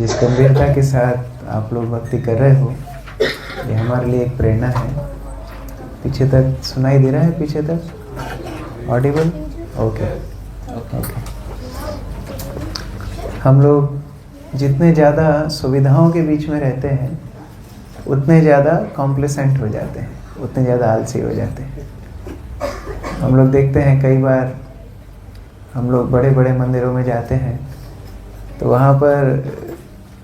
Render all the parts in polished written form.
जिस गंभीरता के साथ आप लोग भक्ति कर रहे हो, ये हमारे लिए एक प्रेरणा है। पीछे तक सुनाई दे रहा है? पीछे तक ऑडिबल? ओके। हम लोग जितने ज़्यादा सुविधाओं के बीच में रहते हैं उतने ज़्यादा कॉम्प्लेसेंट हो जाते हैं, उतने ज़्यादा आलसी हो जाते हैं। हम लोग देखते हैं कई बार हम लोग बड़े बड़े मंदिरों में जाते हैं तो वहाँ पर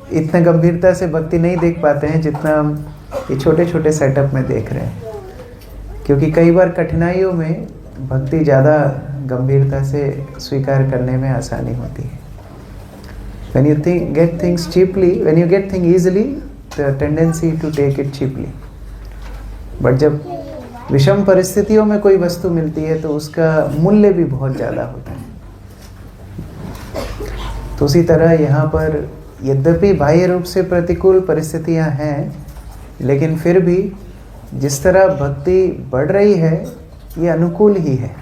इतने गंभीरता से भक्ति नहीं देख पाते हैं जितना हम ये छोटे छोटे सेटअप में देख रहे हैं, क्योंकि कई बार कठिनाइयों में भक्ति ज़्यादा गंभीरता से स्वीकार करने में आसानी होती है। When you get things cheaply, when you get things easily, the tendency to take it cheaply. But जब विषम परिस्थितियों में कोई वस्तु मिलती है तो उसका मूल्य भी बहुत ज़्यादा होता है। तो उसी तरह यहाँ पर यद्यपि बाह्य रूप से प्रतिकूल परिस्थितियाँ हैं, लेकिन फिर भी जिस तरह भक्ति बढ़ रही है ये अनुकूल ही है।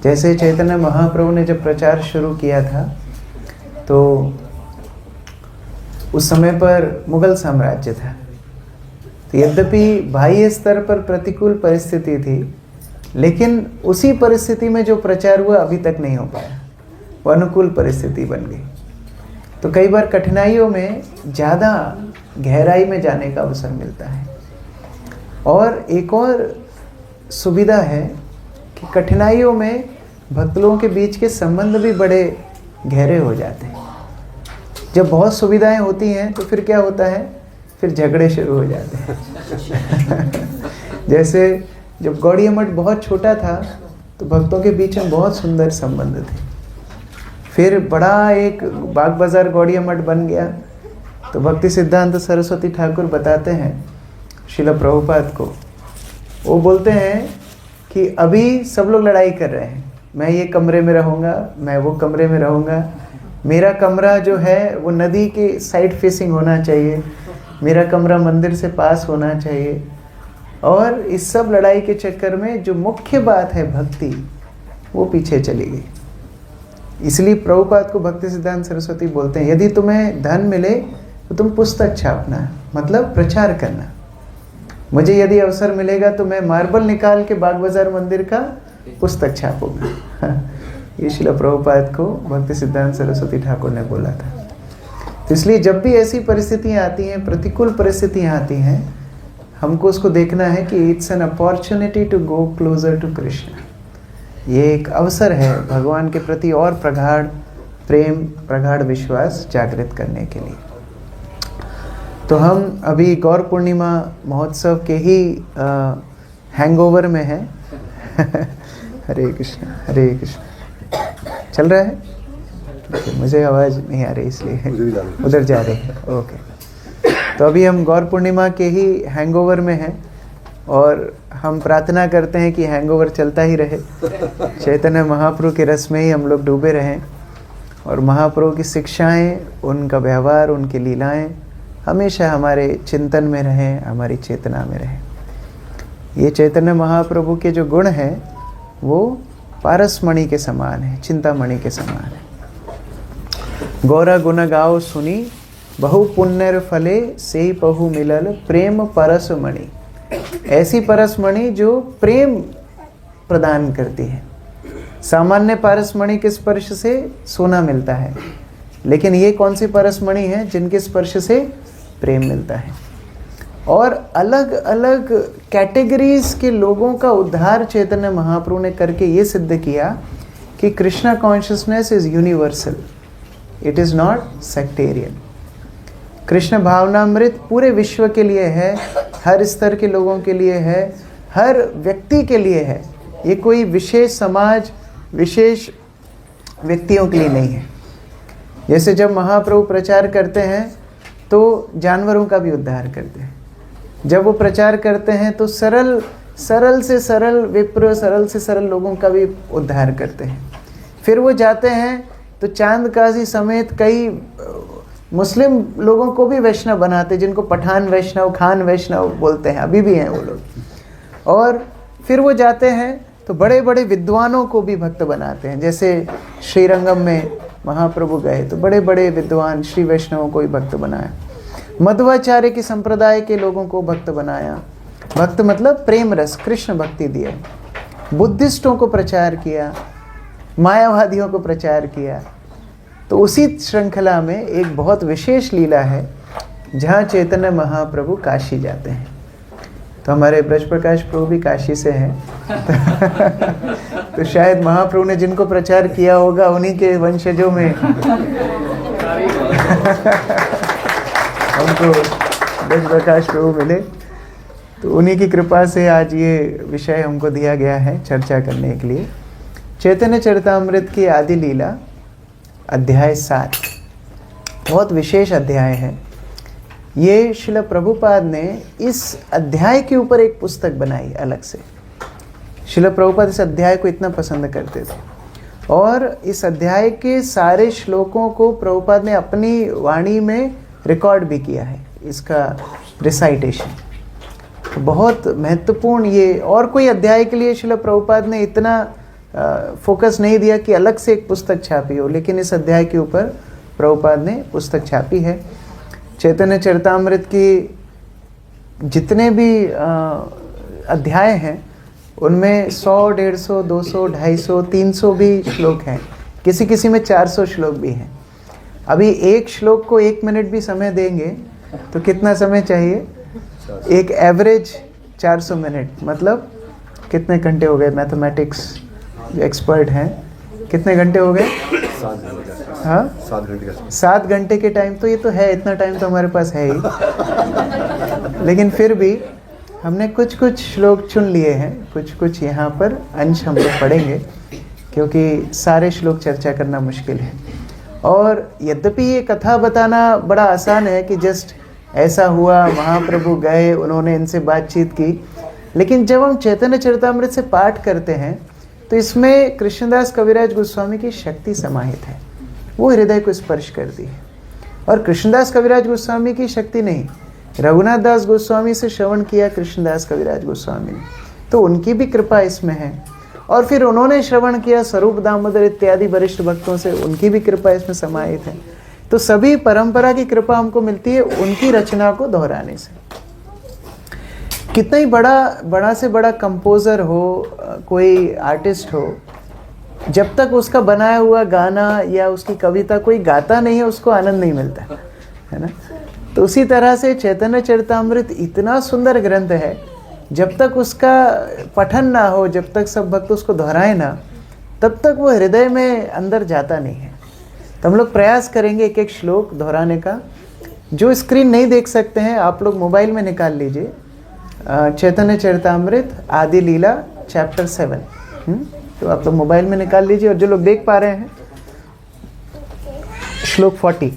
जैसे चैतन्य महाप्रभु ने जब प्रचार शुरू किया था तो उस समय पर मुगल साम्राज्य था। तो यद्यपि बाह्य स्तर पर प्रतिकूल परिस्थिति थी, लेकिन उसी परिस्थिति में जो प्रचार हुआ अभी तक नहीं हो पाया, वो अनुकूल परिस्थिति बन गई। तो कई बार कठिनाइयों में ज़्यादा गहराई में जाने का अवसर मिलता है। और एक और सुविधा है कि कठिनाइयों में भक्त लोगों के बीच के संबंध भी बड़े गहरे हो जाते हैं। जब बहुत सुविधाएं होती हैं तो फिर क्या होता है, फिर झगड़े शुरू हो जाते हैं। जैसे जब गौड़िया मठ बहुत छोटा था तो भक्तों के बीच में बहुत सुंदर संबंध थे। फिर बड़ा एक बाग बाजार गौड़िया मठ बन गया तो भक्ति सिद्धांत सरस्वती ठाकुर बताते हैं श्रील प्रभुपाद को, वो बोलते हैं कि अभी सब लोग लड़ाई कर रहे हैं, मैं ये कमरे में रहूँगा, मैं वो कमरे में रहूँगा, मेरा कमरा जो है वो नदी के साइड फेसिंग होना चाहिए, मेरा कमरा मंदिर से पास होना चाहिए। और इस सब लड़ाई के चक्कर में जो मुख्य बात है भक्ति, वो पीछे चली गई। इसलिए प्रभुपाद को भक्ति सिद्धांत सरस्वती बोलते हैं, यदि तुम्हें धन मिले तो तुम पुस्तक छापना, मतलब प्रचार करना। मुझे यदि अवसर मिलेगा तो मैं मार्बल निकाल के बाग बाजार मंदिर का पुस्तक छापूंगा। ये श्रील प्रभुपाद को भक्ति सिद्धांत सरस्वती ठाकुर ने बोला था। तो इसलिए जब भी ऐसी परिस्थितियाँ आती हैं, प्रतिकूल परिस्थितियाँ आती हैं, हमको उसको देखना है कि it's an opportunity to go closer to Krishna. ये एक अवसर है भगवान के प्रति और प्रगाढ़ प्रेम, प्रगाढ़ विश्वास जागृत करने के लिए। तो हम अभी गौर पूर्णिमा महोत्सव के ही हैंगओवर में हैं। हरे कृष्ण चल रहा है? मुझे आवाज़ नहीं आ रही इसलिए उधर जा रहे हैं। ओके, तो अभी हम गौर पूर्णिमा के ही हैंगओवर में हैं और हम प्रार्थना करते हैं कि हैंगओवर चलता ही रहे, चैतन्य महाप्रभु के रस में ही हम लोग डूबे रहें और महाप्रभु की शिक्षाएं, उनका व्यवहार, उनकी लीलाएं हमेशा हमारे चिंतन में रहें, हमारी चेतना में रहें। ये चैतन्य महाप्रभु के जो गुण हैं वो पारसमणि के समान है, चिंतामणि के समान है। गौरा गुण गाओ सुनी बहु पुण्यर फले से पहु मिलल प्रेम परसमणि। ऐसी परसमणि जो प्रेम प्रदान करती है। सामान्य पारसमणि के स्पर्श से सोना मिलता है, लेकिन ये कौन सी परसमणि है जिनके स्पर्श से प्रेम मिलता है। और अलग अलग कैटेगरीज के लोगों का उद्धार चैतन्य महाप्रभु ने करके ये सिद्ध किया कि Krishna consciousness is universal, it is not sectarian. Krishna भावनामृत पूरे विश्व के लिए है, हर स्तर के लोगों के लिए है, हर व्यक्ति के लिए है। ये कोई विशेष समाज, विशेष व्यक्तियों के लिए नहीं है। जैसे जब महाप्रभु प्रचार करते हैं तो जानवरों का भी उद्धार करते हैं। जब वो प्रचार करते हैं तो सरल से सरल विप्र, सरल से सरल लोगों का भी उद्धार करते हैं। फिर वो जाते हैं तो चांद काजी समेत कई मुस्लिम लोगों को भी वैष्णव बनाते, जिनको पठान वैष्णव, खान वैष्णव बोलते हैं, अभी भी हैं वो लोग। और फिर वो जाते हैं तो बड़े बड़े विद्वानों को भी भक्त बनाते हैं। जैसे श्रीरंगम में महाप्रभु गए तो बड़े बड़े विद्वान श्री वैष्णवों को ही भक्त बनाया, मध्वाचार्य के संप्रदाय के लोगों को भक्त बनाया। भक्त मतलब प्रेम रस, कृष्ण भक्ति दिया। बुद्धिस्टों को प्रचार किया, मायावादियों को प्रचार किया। तो उसी श्रृंखला में एक बहुत विशेष लीला है जहाँ चैतन्य महाप्रभु काशी जाते हैं। तो हमारे ब्रज प्रकाश प्रभु भी काशी से हैं तो शायद महाप्रभु ने जिनको प्रचार किया होगा उन्हीं के वंशजों में हमको ब्रज प्रकाश प्रभु मिले। तो उन्हीं की कृपा से आज ये विषय हमको दिया गया है चर्चा करने के लिए। चैतन्य चरितामृत की आदि लीला अध्याय 7 बहुत विशेष अध्याय है। ये श्रील प्रभुपाद ने इस अध्याय के ऊपर एक पुस्तक बनाई अलग से। श्रील प्रभुपाद इस अध्याय को इतना पसंद करते थे और इस अध्याय के सारे श्लोकों को प्रभुपाद ने अपनी वाणी में रिकॉर्ड भी किया है, इसका रिसाइटेशन। तो बहुत महत्वपूर्ण ये, और कोई अध्याय के लिए श्रील प्रभुपाद ने इतना फोकस नहीं दिया कि अलग से एक पुस्तक छापी हो, लेकिन इस अध्याय के ऊपर प्रभुपाद ने पुस्तक छापी है। चैतन्य चरितामृत की जितने भी अध्याय हैं उनमें 100, 150, 200, 250, 300 भी श्लोक हैं, किसी किसी में 400 श्लोक भी हैं। अभी एक श्लोक को 1 मिनट भी समय देंगे तो कितना समय चाहिए? एक एवरेज 400 मिनट, मतलब कितने घंटे हो गए? मैथमेटिक्स जो एक्सपर्ट हैं, कितने घंटे हो गए? 7 घंटे का 7 घंटे के टाइम। तो ये तो है, इतना टाइम तो हमारे पास है ही लेकिन फिर भी हमने कुछ कुछ श्लोक चुन लिए हैं, कुछ कुछ यहाँ पर अंश हम लोग पढ़ेंगे क्योंकि सारे श्लोक चर्चा करना मुश्किल है। और यद्यपि ये कथा बताना बड़ा आसान है कि जस्ट ऐसा हुआ, महाप्रभु गए, उन्होंने इनसे बातचीत की, लेकिन जब हम चैतन्य चरितामृत से पाठ करते हैं तो इसमें कृष्णदास कविराज गोस्वामी की शक्ति समाहित है, वो हृदय को स्पर्श करती है। और कृष्णदास कविराज गोस्वामी की शक्ति नहीं, रघुनाथ दास गोस्वामी से श्रवण किया कृष्णदास कविराज गोस्वामी ने, तो उनकी भी कृपा इसमें है। और फिर उन्होंने श्रवण किया स्वरूप दामोदर इत्यादि वरिष्ठ भक्तों से, उनकी भी कृपा इसमें समाहित है। तो सभी परंपरा की कृपा हमको मिलती है उनकी रचना को दोहराने से। कितना ही बड़ा से बड़ा कंपोजर हो, कोई आर्टिस्ट हो, जब तक उसका बनाया हुआ गाना या उसकी कविता कोई गाता नहीं है उसको आनंद नहीं मिलता है ना। तो उसी तरह से चैतन्य चरितामृत इतना सुंदर ग्रंथ है, जब तक उसका पठन ना हो, जब तक सब भक्त उसको दोहराए ना, तब तक वो हृदय में अंदर जाता नहीं है। तो हम लोग प्रयास करेंगे एक एक श्लोक दोहराने का। जो स्क्रीन नहीं देख सकते हैं आप लोग मोबाइल में निकाल लीजिए, चैतन्य चरितामृत आदि लीला चैप्टर 7, तो आप लोग मोबाइल में निकाल लीजिए। और जो लोग देख पा रहे हैं श्लोक 40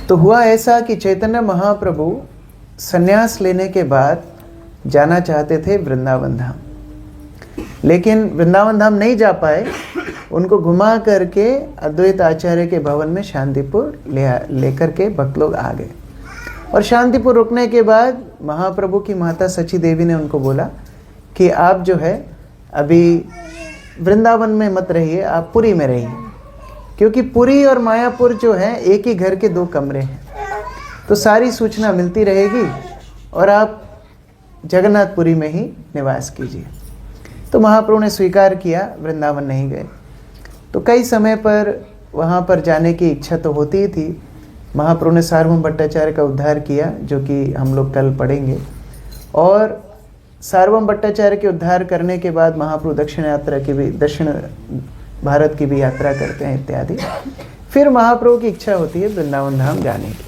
तो हुआ ऐसा कि चैतन्य महाप्रभु संन्यास लेने के बाद जाना चाहते थे वृंदावन धाम, लेकिन वृंदावन धाम नहीं जा पाए। उनको घुमा करके अद्वैत आचार्य के भवन में शांतिपुर लेकर के भक्त लोग आ गए। और शांतिपुर रुकने के बाद महाप्रभु की माता सची देवी ने उनको बोला कि आप जो है अभी वृंदावन में मत रहिए, आप पुरी में रहिए, क्योंकि पुरी और मायापुर जो है एक ही घर के 2 कमरे हैं, तो सारी सूचना मिलती रहेगी और आप जगन्नाथपुरी में ही निवास कीजिए। तो महाप्रभु ने स्वीकार किया, वृंदावन नहीं गए। तो कई समय पर वहाँ पर जाने की इच्छा तो होती ही थी। महाप्रभु ने सार्वभौम भट्टाचार्य का उद्धार किया, जो कि हम लोग कल पढ़ेंगे। और सार्वभौम भट्टाचार्य के उद्धार करने के बाद महाप्रभु दक्षिण भारत की भी यात्रा करते हैं इत्यादि। फिर महाप्रभु की इच्छा होती है वृंदावन धाम जाने की,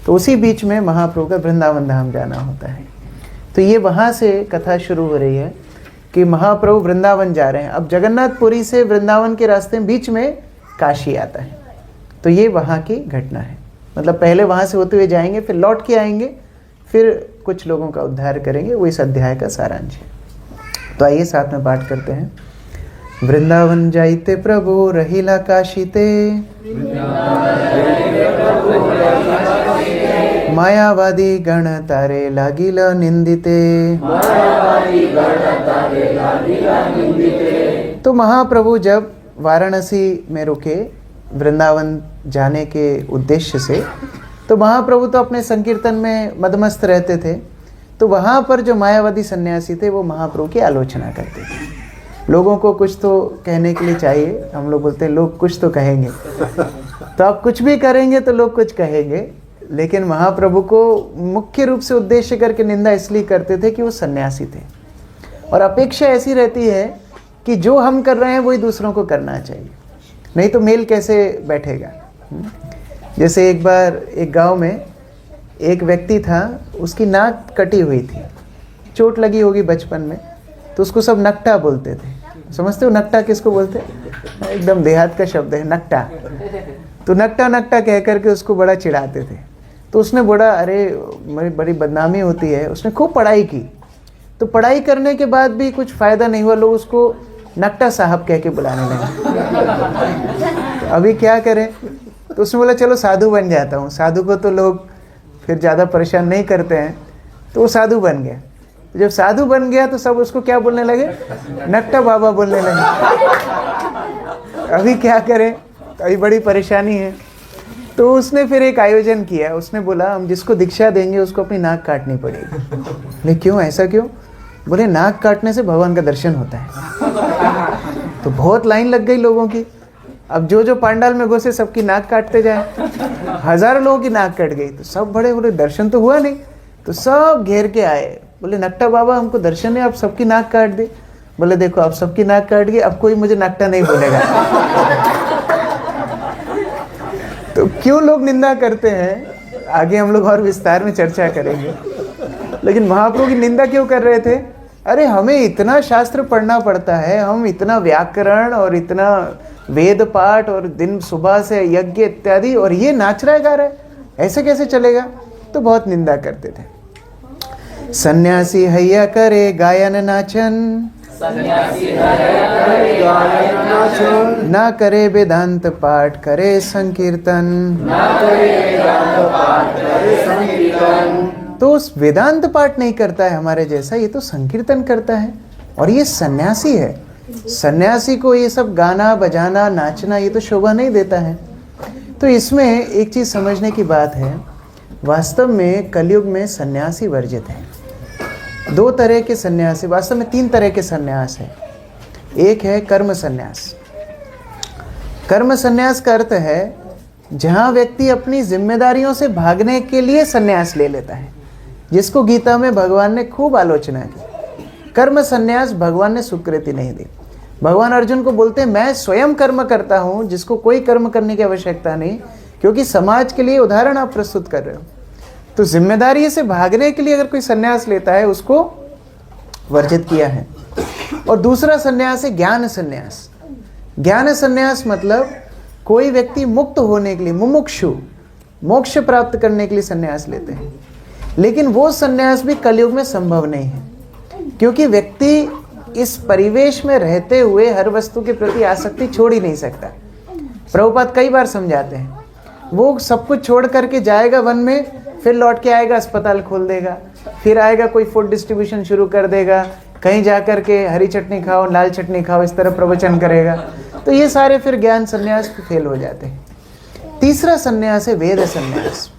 तो उसी बीच में महाप्रभु का वृंदावन धाम जाना होता है। तो ये वहाँ से कथा शुरू हो रही है कि महाप्रभु वृंदावन जा रहे हैं। अब जगन्नाथपुरी से वृंदावन के रास्ते में बीच में काशी आता है, तो ये वहाँ की घटना है। मतलब पहले वहाँ से होते हुए जाएंगे, फिर लौट के आएंगे, फिर कुछ लोगों का उद्धार करेंगे। वो इस अध्याय का सारांश है। तो आइए साथ में पाठ करते हैं। वृंदावन जाइते प्रभु रहिला काशीते, मायावादी गण तारे लागिल निंदिते। तो महाप्रभु जब वाराणसी में रुके वृंदावन जाने के उद्देश्य से, तो महाप्रभु तो अपने संकीर्तन में मदमस्त रहते थे। तो वहाँ पर जो मायावादी सन्यासी थे वो महाप्रभु की आलोचना करते थे। लोगों को कुछ तो कहने के लिए चाहिए, हम लोग बोलते हैं लोग कुछ तो कहेंगे, तो आप कुछ भी करेंगे तो लोग कुछ कहेंगे। लेकिन महाप्रभु को मुख्य रूप से उद्देश्य करके निंदा इसलिए करते थे कि वो सन्यासी थे, और अपेक्षा ऐसी रहती है कि जो हम कर रहे हैं वही दूसरों को करना चाहिए, नहीं तो मेल कैसे बैठेगा। जैसे एक बार एक गांव में एक व्यक्ति था, उसकी नाक कटी हुई थी, चोट लगी होगी बचपन में, तो उसको सब नकटा बोलते थे। समझते हो नकटा किसको बोलते हैं? एकदम देहात का शब्द है नकटा। तो नकटा नकटा कह करके उसको बड़ा चिढ़ाते थे। तो उसने बोला अरे मेरी बड़ी बदनामी होती है। उसने खूब पढ़ाई की, तो पढ़ाई करने के बाद भी कुछ फ़ायदा नहीं हुआ, लोग उसको नकटा साहब कह के बुलाने लगे। तो अभी क्या करें? तो उसने बोला चलो साधु बन जाता हूँ। साधु को तो लोग फिर ज़्यादा परेशान नहीं करते हैं, तो वो साधु बन गया। जब साधु बन गया तो सब उसको क्या बोलने लगे? नकटा बाबा बोलने लगे। अभी क्या करें? अभी बड़ी परेशानी है। तो उसने फिर एक आयोजन किया। उसने बोला हम जिसको दीक्षा देंगे उसको अपनी नाक काटनी पड़ेगी। बोले क्यों, ऐसा क्यों? बोले नाक काटने से भगवान का दर्शन होता है। तो बहुत लाइन लग गई लोगों की। अब जो जो पांडाल में घुसे सबकी नाक काटते जाए, हजारों लोगों की नाक कट गई। तो सब बड़े बोले दर्शन तो हुआ नहीं। तो सब घेर के आए, बोले नकटा बाबा हमको दर्शन है, आप सबकी नाक काट दे। बोले देखो आप सबकी नाक काट गई, अब कोई मुझे नकटा नहीं बोलेगा। तो क्यों लोग निंदा करते हैं आगे हम लोग और विस्तार में चर्चा करेंगे। लेकिन महाप्रभु की निंदा क्यों कर रहे थे? अरे हमें इतना शास्त्र पढ़ना पड़ता है, हम इतना व्याकरण और इतना वेद पाठ और दिन सुबह से यज्ञ इत्यादि, और ये नाच रहा है गा रहा है, ऐसे कैसे चलेगा? तो बहुत निंदा करते थे। सन्यासी हैया करे गायन नाचन, ना करे वेदांत पाठ करे संकीर्तन। तो उस वेदांत पाठ नहीं करता है हमारे जैसा, ये तो संकीर्तन करता है, और ये सन्यासी है। सन्यासी को ये सब गाना बजाना नाचना ये तो शोभा नहीं देता है। तो इसमें एक चीज़ समझने की बात है, वास्तव में कलयुग में सन्यासी वर्जित है। दो तरह के सन्यासी, वास्तव में तीन तरह के सन्यास है। एक है कर्म सन्यास। कर्म सन्यास का अर्थ है जहाँ व्यक्ति अपनी जिम्मेदारियों से भागने के लिए सन्यास ले लेता है, जिसको गीता में भगवान ने खूब आलोचना की। कर्म सन्यास भगवान ने स्वीकृति नहीं दी। भगवान अर्जुन को बोलते हैं मैं स्वयं कर्म करता हूँ, जिसको कोई कर्म करने की आवश्यकता नहीं, क्योंकि समाज के लिए उदाहरण आप प्रस्तुत कर रहे हो। तो जिम्मेदारी से भागने के लिए अगर कोई सन्यास लेता है उसको वर्जित किया है। और दूसरा सन्यास है ज्ञान सन्यास। ज्ञान सन्यास मतलब कोई व्यक्ति मुक्त होने के लिए, मुमुक्षु, मोक्ष प्राप्त करने के लिए सन्यास लेते हैं। लेकिन वो सन्यास भी कलयुग में संभव नहीं है, क्योंकि व्यक्ति इस परिवेश में रहते हुए हर वस्तु के प्रति आसक्ति छोड़ ही नहीं सकता। प्रभुपाद कई बार समझाते हैं, वो सब कुछ छोड़ करके जाएगा वन में, फिर लौट के आएगा अस्पताल खोल देगा, फिर आएगा कोई फूड डिस्ट्रीब्यूशन शुरू कर देगा, कहीं जा कर के हरी चटनी खाओ लाल चटनी खाओ इस तरह प्रवचन करेगा। तो ये सारे फिर ज्ञान सन्यास फेल हो जाते हैं। तीसरा सन्यास है वेद सन्यास।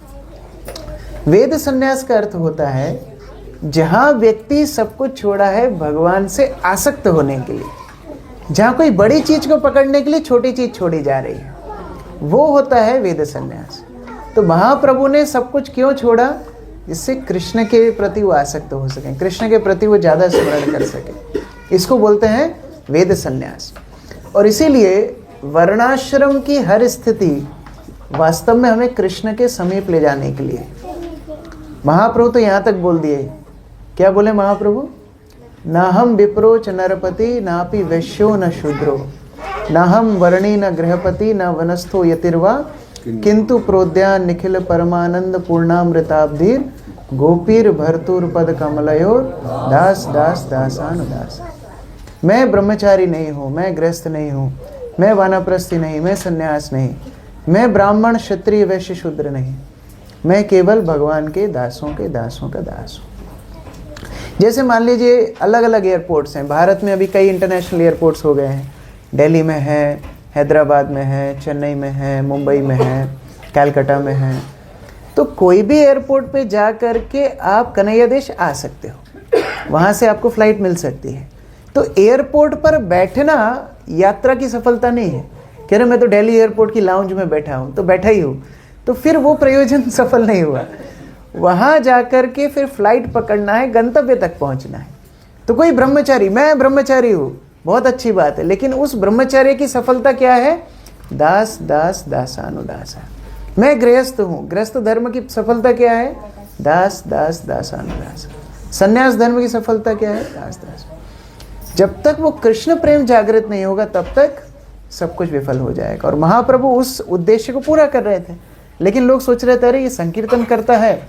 वेद सन्यास का अर्थ होता है जहाँ व्यक्ति सब कुछ छोड़ा है भगवान से आसक्त होने के लिए, जहाँ कोई बड़ी चीज को पकड़ने के लिए छोटी चीज छोड़ी जा रही है, वो होता है वेद सन्यास। तो महाप्रभु ने सब कुछ क्यों छोड़ा? इससे कृष्ण के प्रति वो आसक्त हो सकें, कृष्ण के प्रति वो ज़्यादा स्मरण कर सके। इसको बोलते हैं वेद सन्यास। और इसीलिए वर्णाश्रम की हर स्थिति वास्तव में हमें कृष्ण के समीप ले जाने के लिए। महाप्रभु तो यहाँ तक बोल दिए, क्या बोले महाप्रभु? ना हम विप्रो च नरपति नापि वैश्यो न शूद्रो, ना हम वर्णी न गृहपति न वनस्थो यतिर्वा, किंतु प्रोद्यान निखिल परमानंद पूर्णामृताब्धीर गोपीर भरतुर पद कमलयोर दास दास दासानुदास। मैं ब्रह्मचारी नहीं हूँ, मैं गृहस्थ नहीं हूँ, मैं वानप्रस्थी नहीं, मैं सन्यास नहीं, मैं ब्राह्मण क्षत्रिय वैश्य शूद्र नहीं, मैं केवल भगवान के दासों का दास हूँ। जैसे मान लीजिए अलग अलग एयरपोर्ट्स हैं भारत में, अभी कई इंटरनेशनल एयरपोर्ट्स हो गए हैं। दिल्ली में है, हैदराबाद में है, चेन्नई में है, मुंबई में है, कलकत्ता में है। तो कोई भी एयरपोर्ट पे जा कर के आप कन्हैया देश आ सकते हो, वहाँ से आपको फ्लाइट मिल सकती है। तो एयरपोर्ट पर बैठना यात्रा की सफलता नहीं है। कह रहे मैं तो दिल्ली एयरपोर्ट की लाउंज में बैठा हूँ, तो बैठा ही हूँ, तो फिर वो प्रयोजन सफल नहीं हुआ। वहाँ जा कर के फिर फ्लाइट पकड़ना है, गंतव्य तक पहुँचना है। तो कोई ब्रह्मचारी, मैं ब्रह्मचारी हूँ, बहुत अच्छी बात है, लेकिन उस ब्रह्मचर्य की सफलता क्या है? दास दास दासानुदासा। मैं गृहस्थ हूँ, गृहस्थ धर्म की सफलता क्या है? दास दास दासानुदासा। संन्यास धर्म की सफलता क्या है? दास दास। जब तक वो कृष्ण प्रेम जागृत नहीं होगा तब तक सब कुछ विफल हो जाएगा। और महाप्रभु उस उद्देश्य को पूरा कर रहे थे, लेकिन लोग सोच रहे थे अरे ये संकीर्तन करता है,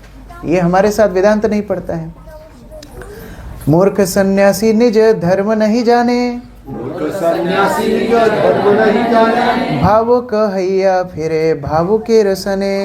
ये हमारे साथ वेदांत नहीं पढ़ता है। मूर्ख सन्यासी निज धर्म नहीं जाने, भावो कहैया फिरे भावो के रसने।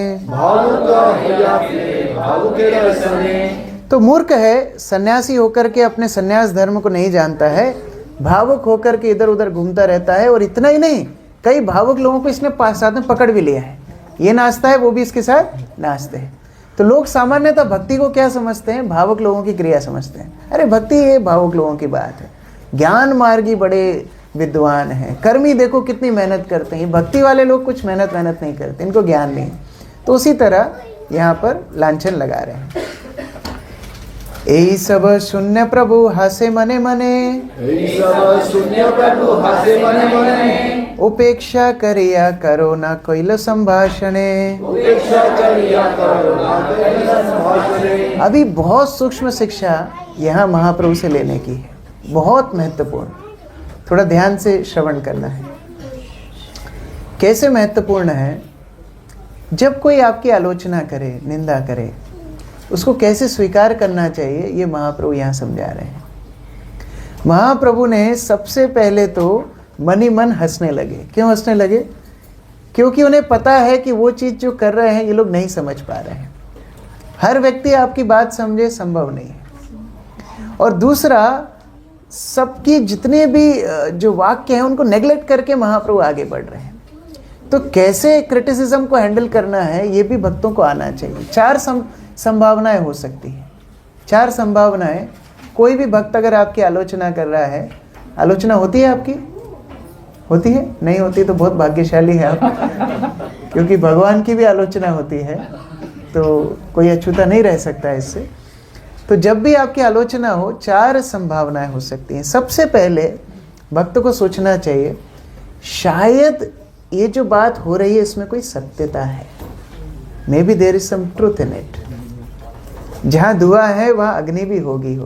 तो मूर्ख है, सन्यासी होकर के अपने सन्यास धर्म को नहीं जानता है, भावुक होकर के इधर उधर घूमता रहता है। और इतना ही नहीं, कई भावुक लोगों को इसने साथ में पकड़ भी लिया है, ये नाचता है वो भी इसके साथ नाचते हैं। तो लोग सामान्यतः भक्ति को क्या समझते हैं? भावुक लोगों की क्रिया समझते हैं। अरे भक्ति ये भावुक लोगों की बात है। ज्ञान मार्गी बड़े विद्वान हैं, कर्मी देखो कितनी मेहनत करते हैं। भक्ति वाले लोग कुछ मेहनत नहीं करते, इनको ज्ञान नहीं। तो उसी तरह यहाँ पर लांछन लगा रहे हैं। यही सब शून्य प्रभु हासे मने मने, उपेक्षा करिया करो ना कोइल संभाषणे। अभी बहुत सूक्ष्म शिक्षा यहाँ महाप्रभु से लेने की है, बहुत महत्वपूर्ण। थोड़ा ध्यान से श्रवण करना है। कैसे महत्वपूर्ण है? जब कोई आपकी आलोचना करे, निंदा करे, उसको कैसे स्वीकार करना चाहिए, ये महाप्रभु यहाँ समझा रहे हैं। महाप्रभु ने सबसे पहले तो मन ही मन हंसने लगे। क्यों हंसने लगे? क्योंकि उन्हें पता है कि वो चीज़ जो कर रहे हैं ये लोग नहीं समझ पा रहे हैं। हर व्यक्ति आपकी बात समझे संभव नहीं है। और दूसरा, सबकी जितने भी जो वाक्य हैं उनको नेग्लेक्ट करके महाप्रभु आगे बढ़ रहे हैं। तो कैसे क्रिटिसिज्म को हैंडल करना है ये भी भक्तों को आना चाहिए। 4 संभावनाएं हो सकती हैं। 4 संभावनाएं। कोई भी भक्त अगर आपकी आलोचना कर रहा है, आलोचना होती है आपकी? होती है? नहीं होती तो बहुत भाग्यशाली है आप क्योंकि भगवान की भी आलोचना होती है, तो कोई अछूता नहीं रह सकता इससे। तो जब भी आपकी आलोचना हो, 4 संभावनाएं हो सकती हैं। सबसे पहले भक्त को सोचना चाहिए, शायद ये जो बात हो रही है इसमें कोई सत्यता है। Maybe there is some truth in it. जहाँ धुआं है वहाँ अग्नि भी होगी।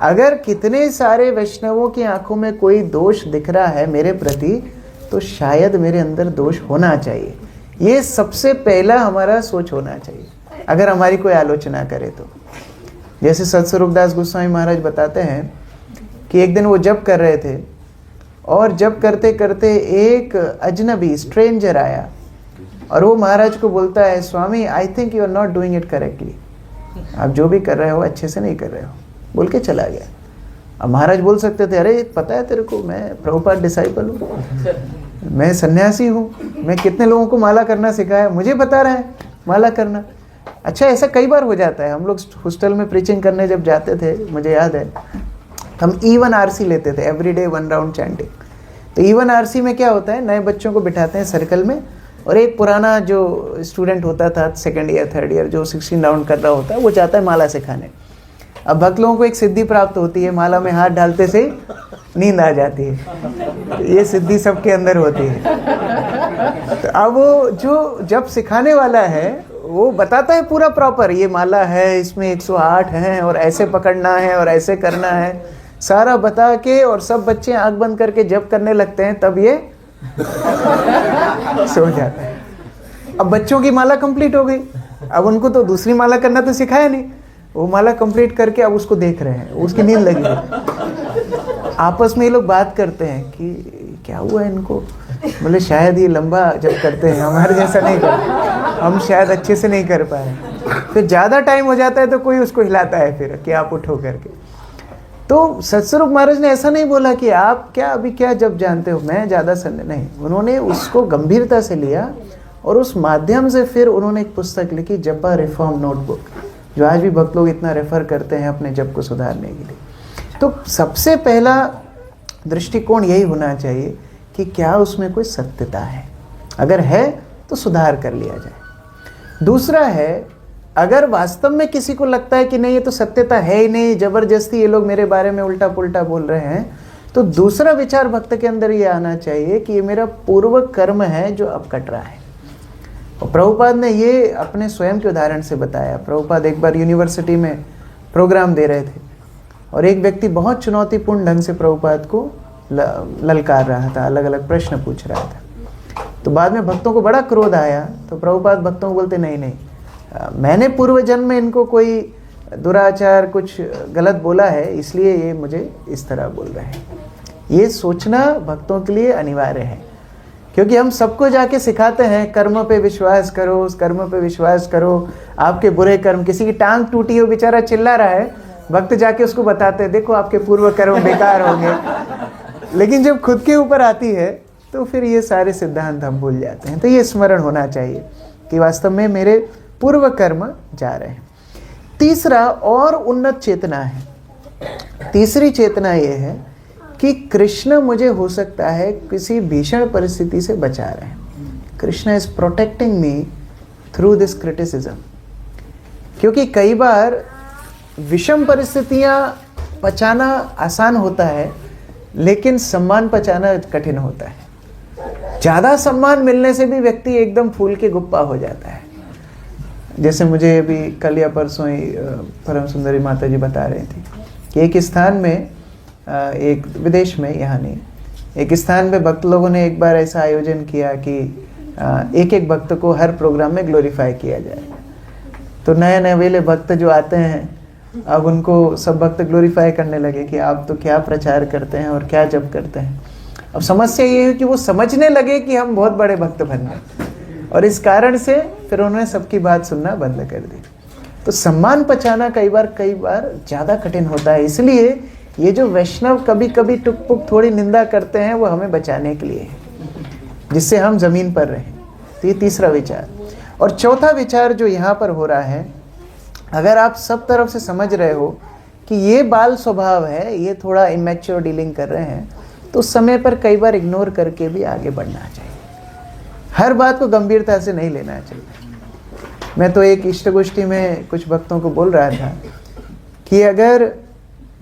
अगर कितने सारे वैष्णवों की आंखों में कोई दोष दिख रहा है मेरे प्रति, तो शायद मेरे अंदर दोष होना चाहिए। ये सबसे पहला हमारा सोच होना चाहिए अगर हमारी कोई आलोचना करे तो। जैसे सत्स्वरूपदास गोस्वामी महाराज बताते हैं कि एक दिन वो जप कर रहे थे और जप करते करते एक अजनबी स्ट्रेंजर आया और वो महाराज को बोलता है, Swami I think you are not doing it correctly. आप जो भी कर रहे हो अच्छे से नहीं कर रहे हो, बोल के चला गया। अब महाराज बोल सकते थे, अरे पता है तेरे को मैं प्रभुपाद डिसाइपल हूँ, मैं सन्यासी हूँ, मैं कितने लोगों को माला करना सिखाया, मुझे बता रहा है माला करना। अच्छा, ऐसा कई बार हो जाता है। हम लोग हॉस्टल में प्रीचिंग करने जब जाते थे, मुझे याद है हम E1 RC लेते थे, एवरीडे 1 राउंड चैंटिंग। तो E1 RC में क्या होता है, नए बच्चों को बिठाते हैं सर्कल में और एक पुराना जो स्टूडेंट होता था 2nd ईयर 3rd ईयर जो 16 राउंड कर रहा होता है, वो जाता है माला सिखाने। अब भक्त लोगों को एक सिद्धि प्राप्त होती है, माला में हाथ डालते से नींद आ जाती है। तो ये सिद्धि सबके अंदर होती है। तो अब वो जो जब सिखाने वाला है वो बताता है पूरा प्रॉपर, ये माला है, इसमें 108 हैं और ऐसे पकड़ना है और ऐसे करना है, सारा बता के, और सब बच्चे आंख बंद करके जब करने लगते हैं तब ये सो जाता है। अब बच्चों की माला कंप्लीट हो गई, अब उनको तो दूसरी माला करना तो सिखाया नहीं, वो माला कंप्लीट करके अब उसको देख रहे हैं, उसकी नींद लगी है। आपस में ये लोग बात करते हैं कि क्या हुआ इनको, बोले शायद ये लंबा जब करते हैं, हमारे जैसा नहीं करते। हम शायद अच्छे से नहीं कर पाए। फिर ज़्यादा टाइम हो जाता है तो कोई उसको हिलाता है फिर कि आप उठो करके। तो सत्स्वरूप महाराज ने ऐसा नहीं बोला कि आप क्या अभी क्या जब जानते हो, मैं ज़्यादा संदेह नहीं। उन्होंने उसको गंभीरता से लिया और उस माध्यम से फिर उन्होंने एक पुस्तक लिखी, जपा रिफॉर्म नोटबुक, जो आज भी भक्त लोग इतना रेफर करते हैं अपने जप को सुधारने के लिए। तो सबसे पहला दृष्टिकोण यही होना चाहिए कि क्या उसमें कोई सत्यता है, अगर है तो सुधार कर लिया जाए। दूसरा है, अगर वास्तव में किसी को लगता है कि नहीं ये तो सत्यता है ही नहीं, जबरदस्ती ये लोग मेरे बारे में उल्टा पुल्टा बोल रहे हैं, तो दूसरा विचार भक्त के अंदर ये आना चाहिए कि ये मेरा पूर्व कर्म है जो अब कट रहा है। और प्रभुपाद ने ये अपने स्वयं के उदाहरण से बताया। प्रभुपाद एक बार यूनिवर्सिटी में प्रोग्राम दे रहे थे और एक व्यक्ति बहुत चुनौतीपूर्ण ढंग से प्रभुपाद को ललकार रहा था, अलग अलग प्रश्न पूछ रहा था। तो बाद में भक्तों को बड़ा क्रोध आया, तो प्रभुपाद भक्तों को बोलते नहीं नहीं, मैंने पूर्व जन्म में इनको कोई दुराचार कुछ गलत बोला है, इसलिए ये मुझे इस तरह बोल रहे हैं। ये सोचना भक्तों के लिए अनिवार्य है, क्योंकि हम सबको जाके सिखाते हैं कर्म पे विश्वास करो, उस कर्म पे विश्वास करो, आपके बुरे कर्म, किसी की टांग टूटी हो बेचारा चिल्ला रहा है, भक्त जाके उसको बताते हैं देखो आपके पूर्व कर्म बेकार होंगे। लेकिन जब खुद के ऊपर आती है तो फिर ये सारे सिद्धांत हम भूल जाते हैं। तो ये स्मरण होना चाहिए कि वास्तव में मेरे पूर्व कर्म जा रहे हैं। तीसरा और उन्नत चेतना है। तीसरी चेतना ये है कि कृष्ण मुझे हो सकता है किसी भीषण परिस्थिति से बचा रहे हैं। Krishna is protecting me through this criticism. क्योंकि कई बार विषम परिस्थितियां पचाना आसान होता है, लेकिन सम्मान पचाना कठिन होता है। ज़्यादा सम्मान मिलने से भी व्यक्ति एकदम फूल के गुप्पा हो जाता है। जैसे मुझे अभी कल या परसों ही परम सुंदरी माता जी बता रही थी कि एक स्थान में, एक विदेश में, यहाँ नहीं, एक स्थान में भक्त लोगों ने एक बार ऐसा आयोजन किया कि एक एक भक्त को हर प्रोग्राम में ग्लोरीफाई किया जाए। तो नए नवेले भक्त जो आते हैं, अब उनको सब भक्त ग्लोरीफाई करने लगे कि आप तो क्या प्रचार करते हैं और क्या जप करते हैं। अब समस्या ये है कि वो समझने लगे कि हम बहुत बड़े भक्त बन गए, और इस कारण से फिर उन्होंने सबकी बात सुनना बंद कर दी। तो सम्मान पचाना कई बार ज़्यादा कठिन होता है। इसलिए ये जो वैष्णव कभी कभी टुक पुक थोड़ी निंदा करते हैं, वो हमें बचाने के लिए है, जिससे हम जमीन पर रहें। तो ये तीसरा विचार। और चौथा विचार जो यहाँ पर हो रहा है, अगर आप सब तरफ से समझ रहे हो कि ये बाल स्वभाव है, ये थोड़ा इमेच्योर डीलिंग कर रहे हैं, तो उस समय पर कई बार इग्नोर करके भी आगे बढ़ना चाहिए। हर बात को गंभीरता से नहीं लेना चाहिए। मैं तो एक इष्ट गोष्ठी में कुछ भक्तों को बोल रहा था कि अगर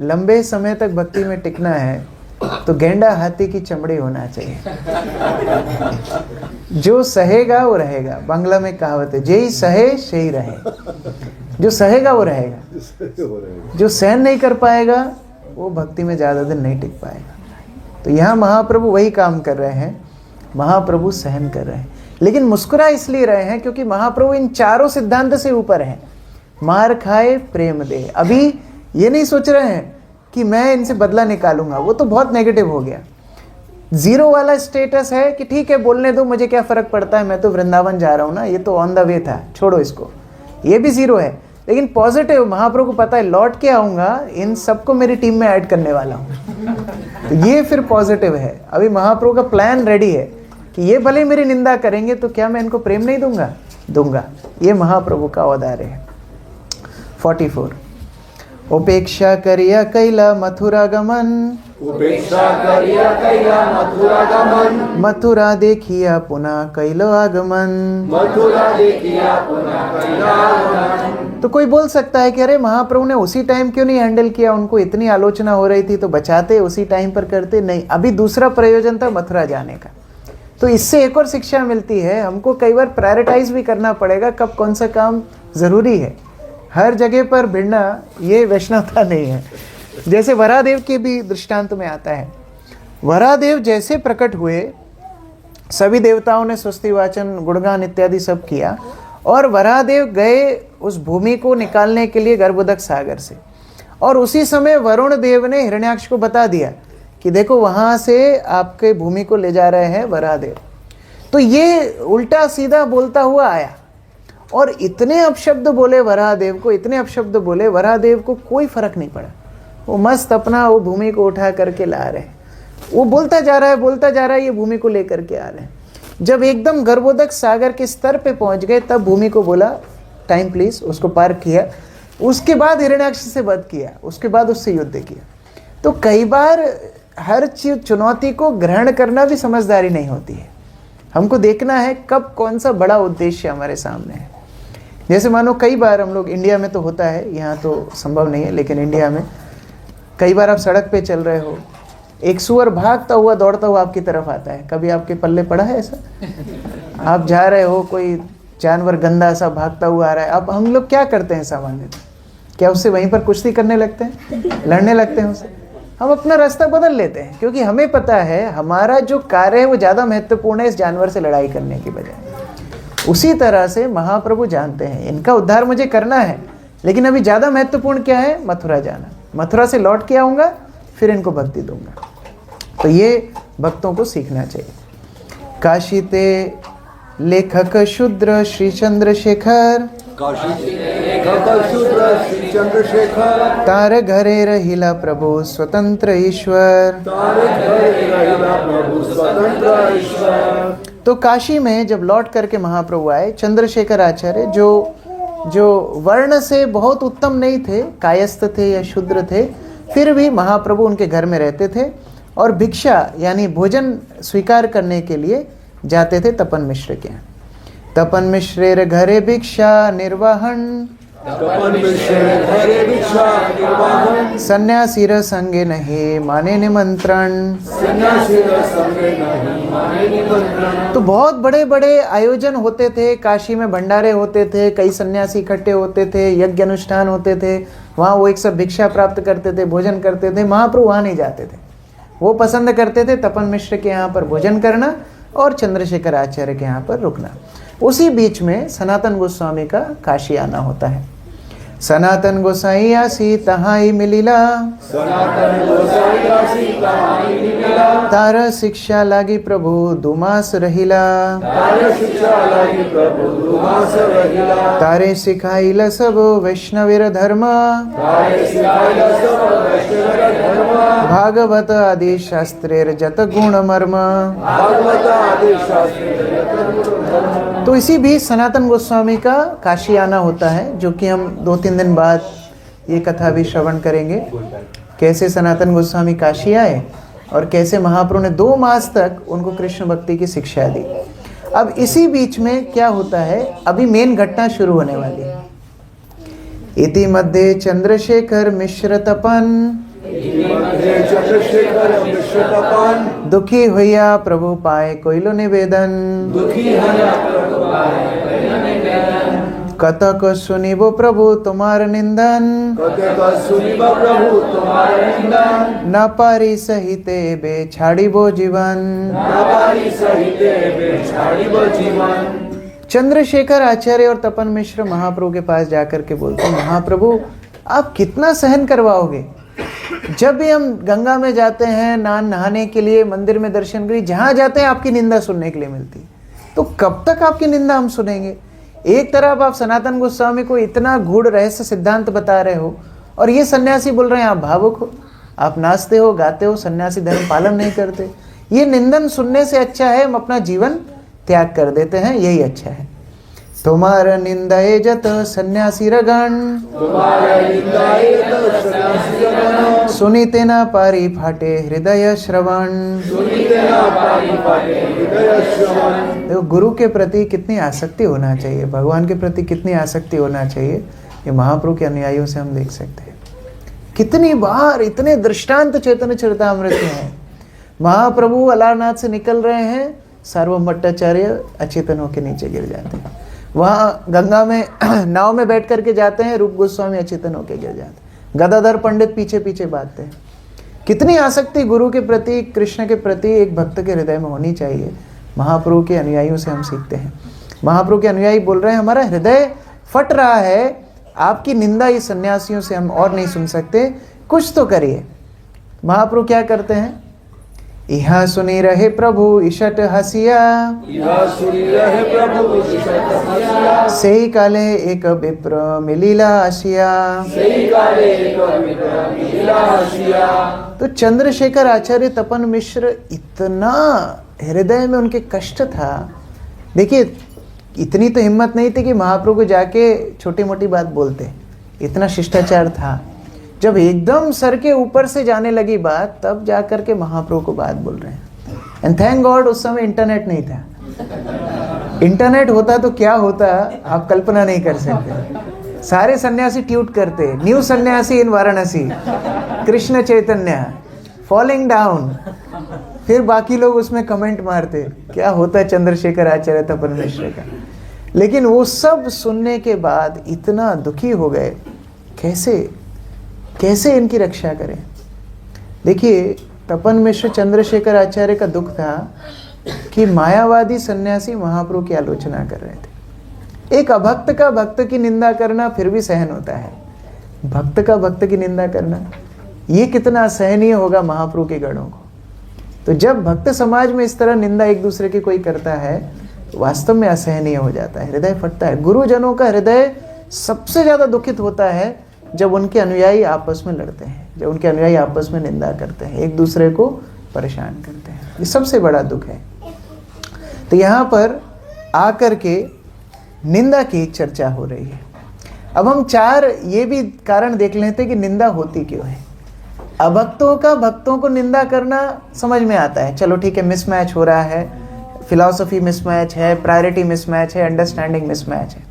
लंबे समय तक भक्ति में टिकना है तो गेंडा हाथी की चमड़ी होना चाहिए। जो सहेगा वो रहेगा। बांग्ला में कहावत है, जेई सहे शेई रहे। जो सहेगा वो रहेगा, जो सहन नहीं कर पाएगा वो भक्ति में ज़्यादा दिन नहीं टिक पाएगा। तो यहाँ महाप्रभु वही काम कर रहे हैं। महाप्रभु सहन कर रहे हैं, लेकिन मुस्कुरा इसलिए रहे हैं क्योंकि महाप्रभु इन चारों सिद्धांत से ऊपर हैं। मार खाए प्रेम दे। अभी ये नहीं सोच रहे हैं कि मैं इनसे बदला निकालूंगा, वो तो बहुत नेगेटिव हो गया। जीरो वाला स्टेटस है कि ठीक है बोलने दो, मुझे क्या फर्क पड़ता है, मैं तो वृंदावन जा रहा हूँ ना, ये तो ऑन द वे था, छोड़ो इसको। ये भी जीरो है। लेकिन पॉजिटिव, महाप्रभु को पता है लौट के आऊंगा, इन सबको मेरी टीम में ऐड करने वाला हूँ। तो ये फिर पॉजिटिव है। अभी महाप्रभु का प्लान रेडी है कि ये भले मेरी निंदा करेंगे तो क्या मैं इनको प्रेम नहीं दूंगा। ये महाप्रभु का औदार्य है। 44 उपेक्षा करिया कैला मथुरा गमन, उपेक्षा करिया कैला मथुरा गमन, मथुरा देखिया पुनः कैलो आगमन। मथुरा देखिया पुनः कैलो आगमन। तो कोई बोल सकता है कि अरे महाप्रभु ने उसी टाइम क्यों नहीं हैंडल किया, उनको इतनी आलोचना हो रही थी तो बचाते, उसी टाइम पर करते। नहीं, अभी दूसरा प्रयोजन था मथुरा जाने का। तो इससे एक और शिक्षा मिलती है, हमको कई बार प्रायोरिटाइज भी करना पड़ेगा कब कौन सा काम जरूरी है। हर जगह पर भिड़ना ये वैष्णवता नहीं है। जैसे वरादेव के भी दृष्टांत में आता है, वरादेव जैसे प्रकट हुए, सभी देवताओं ने स्वस्ति वाचन गुणगान इत्यादि सब किया, और वरादेव गए उस भूमि को निकालने के लिए गर्भोदक सागर से। और उसी समय वरुण देव ने हिरण्याक्ष को बता दिया कि देखो वहां से आपके भूमि को ले जा रहे हैं वरादेव। तो ये उल्टा सीधा बोलता हुआ आया और इतने अपशब्द बोले वराहदेव को, इतने अपशब्द बोले, वराहदेव को कोई फर्क नहीं पड़ा। वो मस्त अपना वो भूमि को उठा करके ला रहे हैं, वो बोलता जा रहा है, बोलता जा रहा है, ये भूमि को लेकर के आ रहे हैं। जब एकदम गर्भोदक सागर के स्तर पे पहुंच गए तब भूमि को बोला टाइम प्लीज, उसको पार किया। उसके बाद हिरण्याक्ष से वध किया, उसके बाद उससे युद्ध किया। तो कई बार हर चुनौती को ग्रहण करना भी समझदारी नहीं होती है। हमको देखना है कब कौन सा बड़ा उद्देश्य हमारे सामने है। जैसे मानो कई बार हम लोग, इंडिया में तो होता है, यहाँ तो संभव नहीं है, लेकिन इंडिया में कई बार आप सड़क पे चल रहे हो, एक सुअर भागता हुआ दौड़ता हुआ आपकी तरफ आता है। कभी आपके पल्ले पड़ा है ऐसा? आप जा रहे हो, कोई जानवर गंदा सा भागता हुआ आ रहा है, अब हम लोग क्या करते हैं सामान्यतः? क्या उससे वहीं पर कुश्ती करने लगते हैं, लड़ने लगते हैं उससे? हम अपना रास्ता बदल लेते हैं, क्योंकि हमें पता है हमारा जो कार्य है वो ज़्यादा महत्वपूर्ण है इस जानवर से लड़ाई करने की बजाय। उसी तरह से महाप्रभु जानते हैं इनका उद्धार मुझे करना है, लेकिन अभी ज़्यादा महत्वपूर्ण क्या है? मथुरा जाना। मथुरा से लौट के आऊँगा, फिर इनको भक्ति दूंगा। तो ये भक्तों को सीखना चाहिए। काशी ते लेखक शूद्र श्री चंद्रशेखर, श्री चंद्रशेखर, तार घरे रहिला प्रभु स्वतंत्र ईश्वर। प्रभु स्वतंत्र ईश्वर। तो काशी में जब लौट करके महाप्रभु आए, चंद्रशेखर आचार्य जो वर्ण से बहुत उत्तम नहीं थे, कायस्थ थे या शूद्र थे, फिर भी महाप्रभु उनके घर में रहते थे और भिक्षा यानी भोजन स्वीकार करने के लिए जाते थे तपन मिश्र के यहाँ। तपन मिश्रेर घरे भिक्षा निर्वाहन, सन्यासीर संगे नहीं माने निमंत्रण। तो बहुत बड़े बड़े आयोजन होते थे, काशी में भंडारे होते थे, कई सन्यासी इकट्ठे होते थे, यज्ञ अनुष्ठान होते थे, वहाँ वो एक सब भिक्षा प्राप्त करते थे, भोजन करते थे। महाप्रभु वहाँ नहीं जाते थे, वो पसंद करते थे तपन मिश्र के यहाँ पर भोजन करना और चंद्रशेखर आचार्य के यहाँ पर रुकना। उसी बीच में सनातन गोस्वामी का काशी आना होता है। सनातन गोसाई आसी तहाई मिलिला, सनातन गोसाई आसी तहाई मिलिला, तार शिक्षा लागी प्रभु दुमास रहिला, तार शिक्षा लागी प्रभु दुमास रहिला, तारे सिखाइला सब वैष्णवीर धर्म, तारे सिखाइला सब वैष्णवीर धर्म, भागवत आदि शास्त्रेर जत गुण मर्म। भागवत आदि शास्त्रेर जत गुण मर्म। तो इसी बीच सनातन गोस्वामी का काशी आना होता है, जो कि हम 2-3 दिन बाद ये कथा भी श्रवण करेंगे। कैसे सनातन गोस्वामी काशी आए और कैसे महाप्रभु ने 2 मास तक उनको कृष्ण भक्ति की शिक्षा दी। अब इसी बीच में क्या होता है, अभी मेन घटना शुरू होने वाली है। इति मध्य चंद्रशेखर मिश्र तपन, चंद्रशेखर मिश्र तपन, दुखी हुआ प्रभु पाए कोइलो निवेदन, दुखी हया प्रभु पाए कोइलो निवेदन, कतक सुनिबो प्रभु तुम्हार निंदन, कतक सुनिबो प्रभु तुम्हार निंदन, न पारी सहिते बे छाड़िबो जीवन। न पारी सहिते बे छाड़िबो जीवन। चंद्रशेखर आचार्य और तपन मिश्र महाप्रभु के पास जाकर के बोलते हैं, महाप्रभु आप कितना सहन करवाओगे? जब भी हम गंगा में जाते हैं नहाने के लिए, मंदिर में दर्शन के लिए, जहां जाते हैं आपकी निंदा सुनने के लिए मिलती, तो कब तक आपकी निंदा हम सुनेंगे? एक तरफ आप सनातन गोस्वामी को इतना गूढ़ रहस्य सिद्धांत बता रहे हो और ये सन्यासी बोल रहे हैं आप भावुक हो, आप नाचते हो, गाते हो, सन्यासी धर्म पालन नहीं करते। ये निंदन सुनने से अच्छा है हम अपना जीवन त्याग कर देते हैं, यही अच्छा है। तुम्हार निंदाए जत सन्यासी रगण, सुनीते न पारी फाटे हृदय श्रवण। देखो गुरु के प्रति कितनी आसक्ति होना चाहिए, भगवान के प्रति कितनी आसक्ति होना चाहिए, ये महाप्रभु के अनुयायियों से हम देख सकते हैं। कितनी बार इतने दृष्टांत चैतन्य चरितामृत में है। महाप्रभु अलारनाथ से निकल रहे हैं, सार्वभौम भट्टाचार्य अचेतन होकर नीचे गिर जाते हैं। वहाँ गंगा में नाव में बैठ करके जाते हैं, रूप गोस्वामी अचेतन होकर गिर जाते हैं। गदाधर पंडित पीछे पीछे बांधते हैं। कितनी आसक्ति गुरु के प्रति, कृष्ण के प्रति एक भक्त के हृदय में होनी चाहिए, महाप्रभु के अनुयायियों से हम सीखते हैं। महाप्रभु के अनुयायी बोल रहे हैं हमारा हृदय फट रहा है, आपकी निंदा इस सन्यासियों से हम और नहीं सुन सकते, कुछ तो करिए। महाप्रभु क्या करते हैं, यहाँ सुनी रहे प्रभु ईशट हसिया, यह सुनी रहे प्रभु ईशट हसिया, सेई काले एक विप्र मिलीला आसिया। सेई काले एक विप्र मिलीला आसिया। तो चंद्रशेखर आचार्य तपन मिश्र, इतना हृदय में उनके कष्ट था। देखिए, इतनी तो हिम्मत नहीं थी कि महाप्रभु को जाके छोटी मोटी बात बोलते, इतना शिष्टाचार था। जब एकदम सर के ऊपर से जाने लगी बात, तब जाकर के महाप्रभु को बात बोल रहे हैं। एंड थैंक गॉड उस समय इंटरनेट नहीं था। इंटरनेट होता तो क्या होता आप कल्पना नहीं कर सकते। सारे सन्यासी ट्वीट करते, न्यू सन्यासी इन वाराणसी, कृष्ण चैतन्य फॉलिंग डाउन, फिर बाकी लोग उसमें कमेंट मारते, क्या होता चंद्रशेखर आचार्य तपन मिश्र का। लेकिन वो सब सुनने के बाद इतना दुखी हो गए, कैसे इनकी रक्षा करें। देखिए, तपन मिश्र चंद्रशेखर आचार्य का दुख था कि मायावादी सन्यासी महाप्रभु की आलोचना कर रहे थे। एक अभक्त का भक्त की निंदा करना फिर भी सहन होता है, भक्त का भक्त की निंदा करना ये कितना असहनीय होगा महाप्रभु के गणों को। तो जब भक्त समाज में इस तरह निंदा एक दूसरे की कोई करता है, वास्तव में असहनीय हो जाता है, हृदय फटता है। गुरुजनों का हृदय सबसे ज्यादा दुखित होता है जब उनके अनुयायी आपस में लड़ते हैं, जब उनके अनुयायी आपस में निंदा करते हैं, एक दूसरे को परेशान करते हैं। ये सबसे बड़ा दुख है। तो यहाँ पर आकर के निंदा की चर्चा हो रही है। अब हम 4 ये भी कारण देख लेते कि निंदा होती क्यों है। अभक्तों का भक्तों को निंदा करना समझ में आता है, चलो ठीक है, मिसमैच हो रहा है, फिलॉसफी मिसमैच है, प्रायोरिटी मिसमैच है, अंडरस्टैंडिंग मिसमैच है।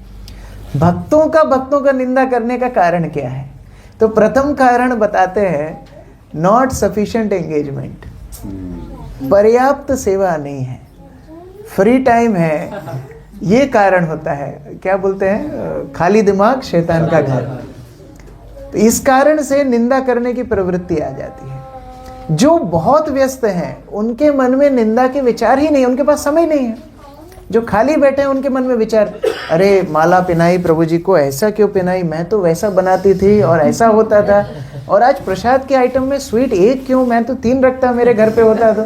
भक्तों का निंदा करने का कारण क्या है? तो प्रथम कारण बताते हैं, नॉट सफिशिएंट एंगेजमेंट, पर्याप्त सेवा नहीं है, फ्री टाइम है, ये कारण होता है। क्या बोलते हैं, खाली दिमाग शैतान का घर। तो इस कारण से निंदा करने की प्रवृत्ति आ जाती है। जो बहुत व्यस्त हैं उनके मन में निंदा के विचार ही नहीं, उनके पास समय नहीं है। जो खाली बैठे हैं उनके मन में विचार, अरे माला पहनाई प्रभु जी को, ऐसा क्यों पहनाई, मैं तो वैसा बनाती थी और ऐसा होता था, और आज प्रसाद के आइटम में स्वीट 1 क्यों, मैं तो 3 रखता, मेरे घर पे होता। तो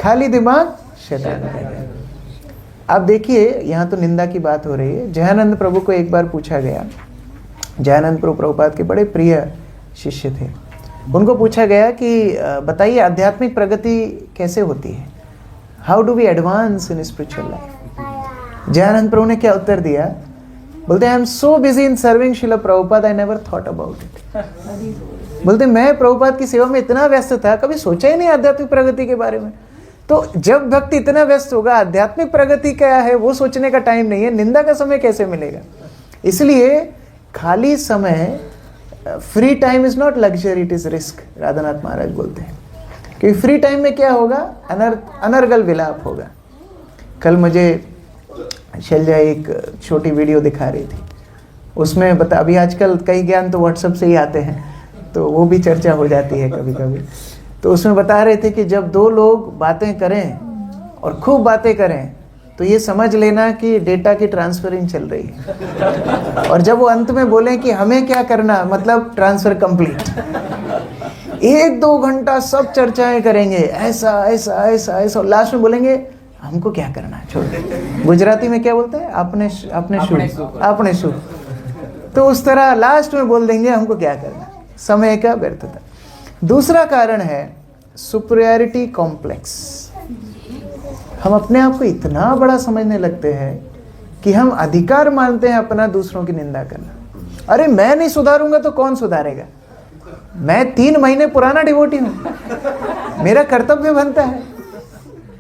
खाली दिमाग शैतान का घर। अब देखिए, यहाँ तो निंदा की बात हो रही है। जयानंद प्रभु को एक बार पूछा गया, जयानंद प्रभु प्रभुपाद के बड़े प्रिय शिष्य थे, उनको पूछा गया कि बताइए आध्यात्मिक प्रगति कैसे होती है, how do we advance in spiritual life. Jayanand Prabhu ने क्या उत्तर दिया, बोलते I am so busy in serving Srila Prabhupada, I never thought about it. बोलते मैं प्रभुपाद की सेवा में इतना व्यस्त था, कभी सोचा ही नहीं आध्यात्मिक प्रगति के बारे में। तो जब भक्त इतना व्यस्त होगा, आध्यात्मिक प्रगति क्या है वो सोचने का टाइम नहीं है, निंदा का समय कैसे मिलेगा। इसलिए खाली समय, free time is not luxury, it is risk, Radhanath Maharaj बोलते हैं। क्योंकि फ्री टाइम में क्या होगा, अनर्गल विलाप होगा। कल मुझे शैलजा एक छोटी वीडियो दिखा रही थी, उसमें बता, अभी आजकल कई ज्ञान तो व्हाट्सएप से ही आते हैं, तो वो भी चर्चा हो जाती है कभी कभी। तो उसमें बता रहे थे कि जब 2 लोग बातें करें और खूब बातें करें तो ये समझ लेना कि डेटा की ट्रांसफरिंग चल रही है, और जब वो अंत में बोलें कि हमें क्या करना, मतलब ट्रांसफर कंप्लीट। 1-2 घंटा सब चर्चाएं करेंगे, ऐसा ऐसा ऐसा ऐसा, और लास्ट में बोलेंगे हमको क्या करना, छोड़। गुजराती में क्या बोलते हैं, आपने शू। तो उस तरह लास्ट में बोल देंगे हमको क्या करना, समय का व्यर्थता। दूसरा कारण है सुपीरियरिटी कॉम्प्लेक्स। हम अपने आप को इतना बड़ा समझने लगते हैं कि हम अधिकार मानते हैं अपना दूसरों की निंदा करना। अरे मैं नहीं सुधारूंगा तो कौन सुधारेगा, मैं 3 महीने पुराना डिवोटी हूं, मेरा कर्तव्य बनता है।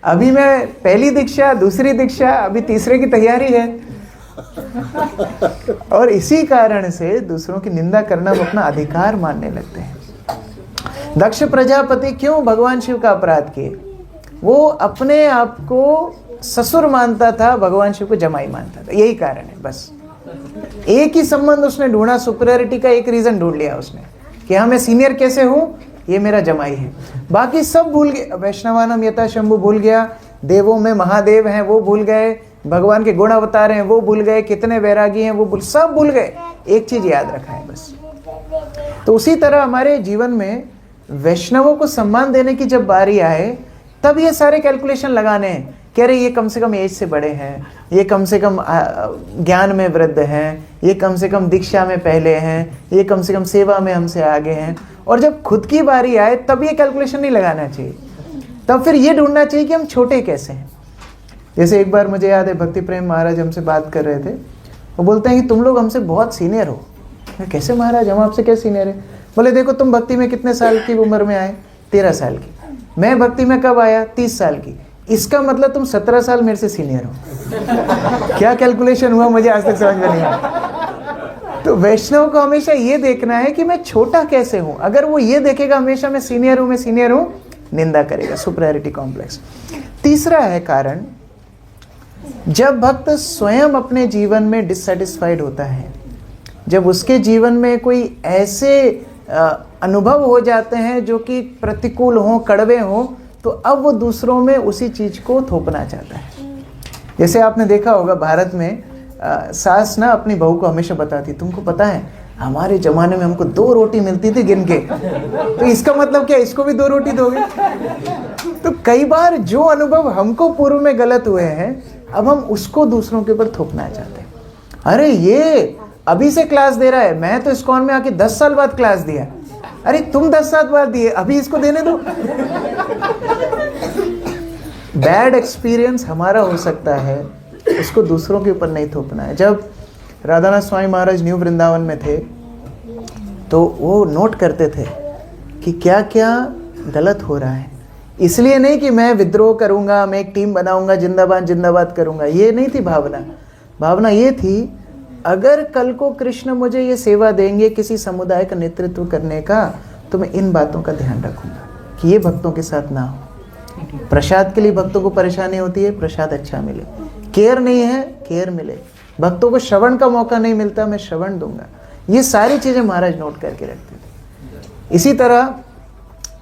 अभी मैं पहली दीक्षा, दूसरी दीक्षा, अभी तीसरे की तैयारी है। और इसी कारण से दूसरों की निंदा करना वो अपना अधिकार मानने लगते हैं। दक्ष प्रजापति क्यों भगवान शिव का अपराध किए, वो अपने आप को ससुर मानता था, भगवान शिव को जमाई मानता था, यही कारण है। बस एक ही संबंध उसने ढूंढा, सुपीरियरिटी का एक रीजन ढूंढ लिया उसने कि हाँ मैं सीनियर कैसे हूं, ये मेरा जमाई है। बाकी सब भूल गए, वैष्णवानम यथा शंभु भूल गया, देवों में महादेव हैं वो भूल गए, भगवान के गुण अवतार हैं वो भूल गए, कितने वैरागी हैं वो सब भूल गए, एक चीज याद रखा है बस। तो उसी तरह हमारे जीवन में वैष्णवों को सम्मान देने की जब बारी आए, तब ये सारे कैलकुलेशन लगाने हैं कि अरे ये कम से कम एज से बड़े हैं, ये कम से कम ज्ञान में वृद्ध हैं, ये कम से कम दीक्षा में पहले हैं, ये कम से कम सेवा में हमसे आगे हैं। और जब खुद की बारी आए तब ये कैलकुलेशन नहीं लगाना चाहिए, तब फिर ये ढूंढना चाहिए कि हम छोटे कैसे हैं। जैसे एक बार मुझे याद है भक्ति प्रेम महाराज हमसे बात कर रहे थे, वो बोलते हैं कि तुम लोग हमसे बहुत सीनियर हो। कैसे महाराज, हम आपसे क्या सीनियर है? बोले देखो तुम भक्ति में कितने साल की उम्र में आए? 13 साल की। मैं भक्ति में कब आया? 30 साल की। इसका मतलब तुम 17 साल मेरे से सीनियर हो। क्या कैलकुलेशन हुआ मुझे आज तक समझ में नहीं आया। तो वैष्णव को हमेशा ये देखना है कि मैं छोटा कैसे हूं। अगर वो ये देखेगा हमेशा मैं सीनियर हूं, निंदा करेगा, सुपीरियरिटी कॉम्प्लेक्स। तीसरा है कारण, जब भक्त स्वयं अपने जीवन में डिससेटिस्फाइड होता है, जब उसके जीवन में कोई ऐसे अनुभव हो जाते हैं जो कि प्रतिकूल हों, कड़वे हों, तो अब वो दूसरों में उसी चीज को थोपना चाहता है। जैसे आपने देखा होगा भारत में सास ना अपनी बहू को हमेशा बताती, तुमको पता है हमारे जमाने में हमको 2 रोटी मिलती थी गिन के, तो इसका मतलब क्या इसको भी 2 रोटी दोगे? तो कई बार जो अनुभव हमको पूर्व में गलत हुए हैं, अब हम उसको दूसरों के ऊपर थोपना चाहते हैं। अरे ये अभी से क्लास दे रहा है, मैं तो इस्कॉन में आके 10 साल बाद क्लास दिया। अरे तुम 10 साल बाद दिए, अभी इसको देने दो। बैड एक्सपीरियंस हमारा हो सकता है, उसको दूसरों के ऊपर नहीं थोपना है। जब राधानाथ स्वामी महाराज न्यू वृंदावन में थे तो वो नोट करते थे कि क्या क्या गलत हो रहा है। इसलिए नहीं कि मैं विद्रोह करूंगा, मैं एक टीम बनाऊंगा, जिंदाबाद जिंदाबाद करूंगा, ये नहीं थी भावना। भावना ये थी, अगर कल को कृष्ण मुझे ये सेवा देंगे किसी समुदाय का नेतृत्व करने का, तो मैं इन बातों का ध्यान रखूंगा कि ये भक्तों के साथ ना हो। प्रसाद के लिए भक्तों को परेशानी होती है, प्रसाद अच्छा मिले। केयर नहीं है, केयर मिले। भक्तों को श्रवण का मौका नहीं मिलता, मैं श्रवण दूंगा। ये सारी चीजें महाराज नोट करके रखते थे। इसी तरह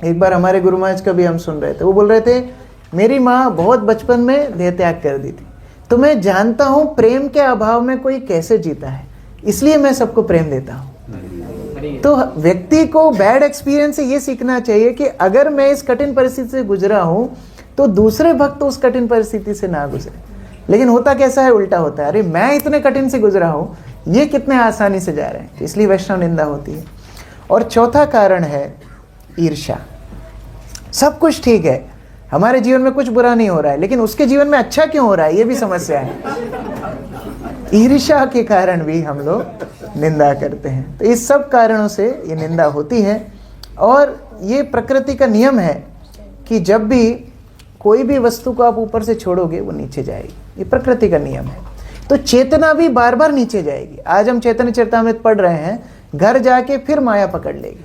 एक बार हमारे गुरु महाराज का भी हम सुन रहे थे, वो बोल रहे थे मेरी माँ बहुत बचपन में देह त्याग कर दी थी, तो मैं जानता हूं प्रेम के अभाव में कोई कैसे जीता है, इसलिए मैं सबको प्रेम देता हूं। तो व्यक्ति को बैड एक्सपीरियंस से ये सीखना चाहिए कि अगर मैं इस कठिन परिस्थिति से गुजरा हूं तो दूसरे भक्त उस कठिन परिस्थिति से ना गुजरे। लेकिन होता कैसा है, उल्टा होता है। अरे मैं इतने कठिन से गुजरा हूं, ये कितने आसानी से जा रहे हैं, इसलिए वैष्णव निंदा होती है। और चौथा कारण है ईर्ष्या। सब कुछ ठीक है, हमारे जीवन में कुछ बुरा नहीं हो रहा है, लेकिन उसके जीवन में अच्छा क्यों हो रहा है, ये भी समस्या है। ईर्ष्या के कारण भी हम लोग निंदा करते हैं। तो इस सब कारणों से ये निंदा होती है। और ये प्रकृति का नियम है कि जब भी कोई भी वस्तु को आप ऊपर से छोड़ोगे वो नीचे जाएगी, ये प्रकृति का नियम है। तो चेतना भी बार बार नीचे जाएगी। आज हम चैतन्य चरितामृत पढ़ रहे हैं, घर जाके फिर माया पकड़ लेगी,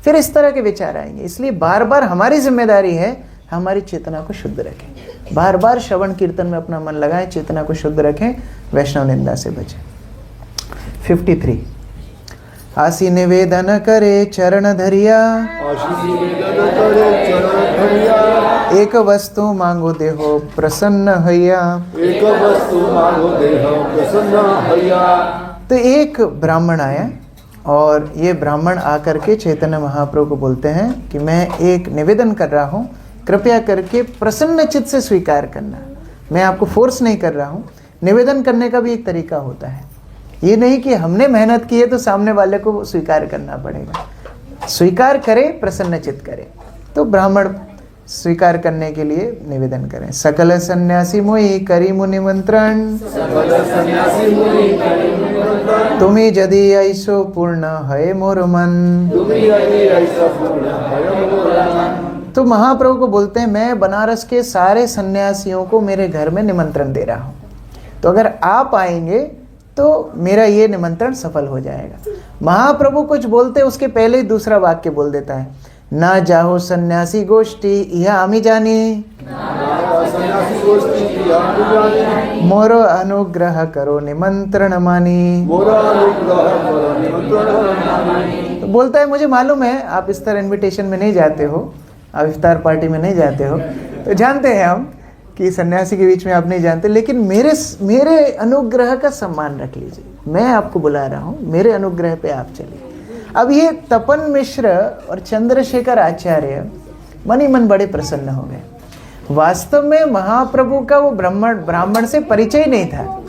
फिर इस तरह के विचार आएंगे। इसलिए बार बार हमारी जिम्मेदारी है हमारी चेतना को शुद्ध रखें, बार बार श्रवण कीर्तन में अपना मन लगाएं, चेतना को शुद्ध रखें, वैष्णव निंदा से बचें। 53 आसी निवेदन करे चरण धरिया, एक वस्तु मांगो देहो प्रसन्न हैया। एक वस्तु मांगो देहो प्रसन्न हैया। तो एक ब्राह्मण आया और ये ब्राह्मण आकर के चैतन्य महाप्रभु को बोलते हैं कि मैं एक निवेदन कर रहा हूँ, कृपया करके प्रसन्न चित्त से स्वीकार करना। मैं आपको फोर्स नहीं कर रहा हूँ। निवेदन करने का भी एक तरीका होता है, ये नहीं कि हमने मेहनत की है तो सामने वाले को स्वीकार करना पड़ेगा। स्वीकार करे, प्रसन्न चित्त करे। तो ब्राह्मण स्वीकार करने के लिए निवेदन करें। सकल सन्यासी मोहि करी मुनिमंत्रण, तुम्हें यदि ऐसो पूर्ण है मोर मन। तो महाप्रभु को बोलते हैं मैं बनारस के सारे सन्यासियों को मेरे घर में निमंत्रण दे रहा हूँ, तो अगर आप आएंगे तो मेरा ये निमंत्रण सफल हो जाएगा। महाप्रभु कुछ बोलते उसके पहले ही दूसरा वाक्य बोल देता है, ना जाहो सन्यासी गोष्ठी यह आमी जानी, मोरो अनुग्रह करो निमंत्रण मानी। तो बोलता है मुझे मालूम है आप इस तरह इनविटेशन में नहीं जाते हो, आप इफ्तार पार्टी में नहीं जाते हो, तो जानते हैं हम कि सन्यासी के बीच में आप नहीं जानते, लेकिन मेरे अनुग्रह का सम्मान रख लीजिए। मैं आपको बुला रहा हूँ, मेरे अनुग्रह पे आप चलिए। अब ये तपन मिश्र और चंद्रशेखर आचार्य मन ही मन बड़े प्रसन्न हो गए। वास्तव में महाप्रभु का वो ब्राह्मण से परिचय नहीं था,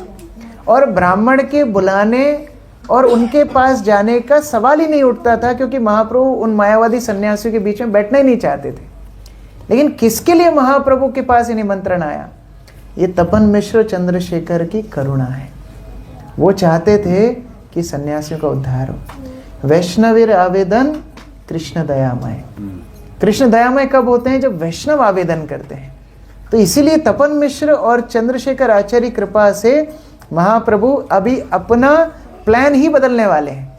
और ब्राह्मण के बुलाने और उनके पास जाने का सवाल ही नहीं उठता था, क्योंकि महाप्रभु उन मायावादी सन्यासियों के बीच में बैठना ही नहीं चाहते थे। लेकिन किसके लिए महाप्रभु के पास ये निमंत्रण आया? ये तपन मिश्र चंद्रशेखर की करुणा है। वो चाहते थे कि सन्यासियों का उद्धार हो। वैष्णवीर आवेदन कृष्ण दयामय। कृष्ण दयामय कब होते हैं? जब वैष्णव आवेदन करते हैं। तो इसीलिए तपन मिश्र और चंद्रशेखर आचार्य कृपा से महाप्रभु अभी अपना प्लान ही बदलने वाले हैं।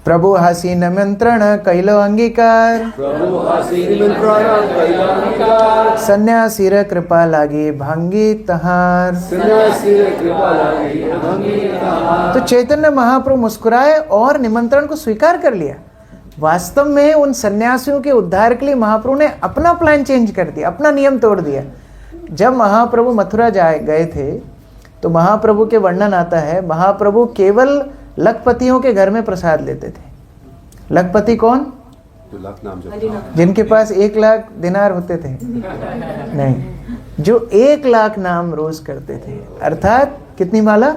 प्रभु हासी निमंत्रण कैलो अंगीकार, प्रभु हासी निमंत्रण कैलो अंगीकार, सन्यासीर कृपा लागी भांगी तहार। सन्यासीर कृपा लागी भांगी तहार। तो चैतन्य महाप्रभु मुस्कुराए और निमंत्रण को स्वीकार कर लिया। वास्तव में उन सन्यासियों के उद्धार के लिए महाप्रभु ने अपना प्लान चेंज कर दिया, अपना नियम तोड़ दिया। जब महाप्रभु मथुरा गए थे तो महाप्रभु के वर्णन आता है, महाप्रभु केवल लखपतियों के घर में प्रसाद लेते थे। लखपति कौन? जिनके पास 1 लाख दिनार होते थे? नहीं, जो 1 लाख नाम रोज करते थे। अर्थात कितनी माला?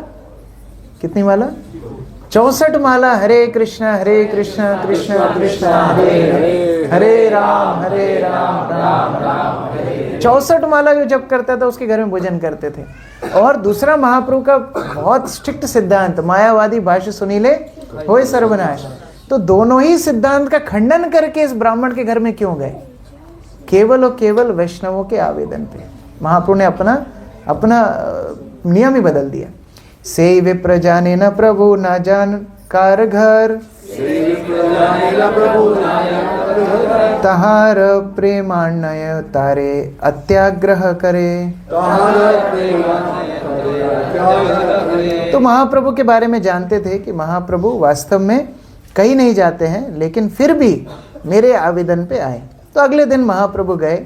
कितनी माला? 64 माला। हरे कृष्णा कृष्णा कृष्ण हरे हरे, हरे राम राम राम हरे। 64 माला जो जप करता था उसके घर में भोजन करते थे। और दूसरा महाप्रभु का बहुत स्ट्रिक्ट सिद्धांत, मायावादी भाष्य सुनीले होए सर्वनाश। तो दोनों ही सिद्धांत का खंडन करके इस ब्राह्मण के घर में क्यों गए? केवल और केवल वैष्णवों के आवेदन पे महाप्रभु ने अपना नियम ही बदल दिया। से विप्र जाने न प्रभु न जान कार घर, तहार प्रेमान्वय तारे अत्याग्रह करे। तो महाप्रभु के बारे में जानते थे कि महाप्रभु वास्तव में कहीं नहीं जाते हैं, लेकिन फिर भी मेरे आवेदन पे आए। तो अगले दिन महाप्रभु गए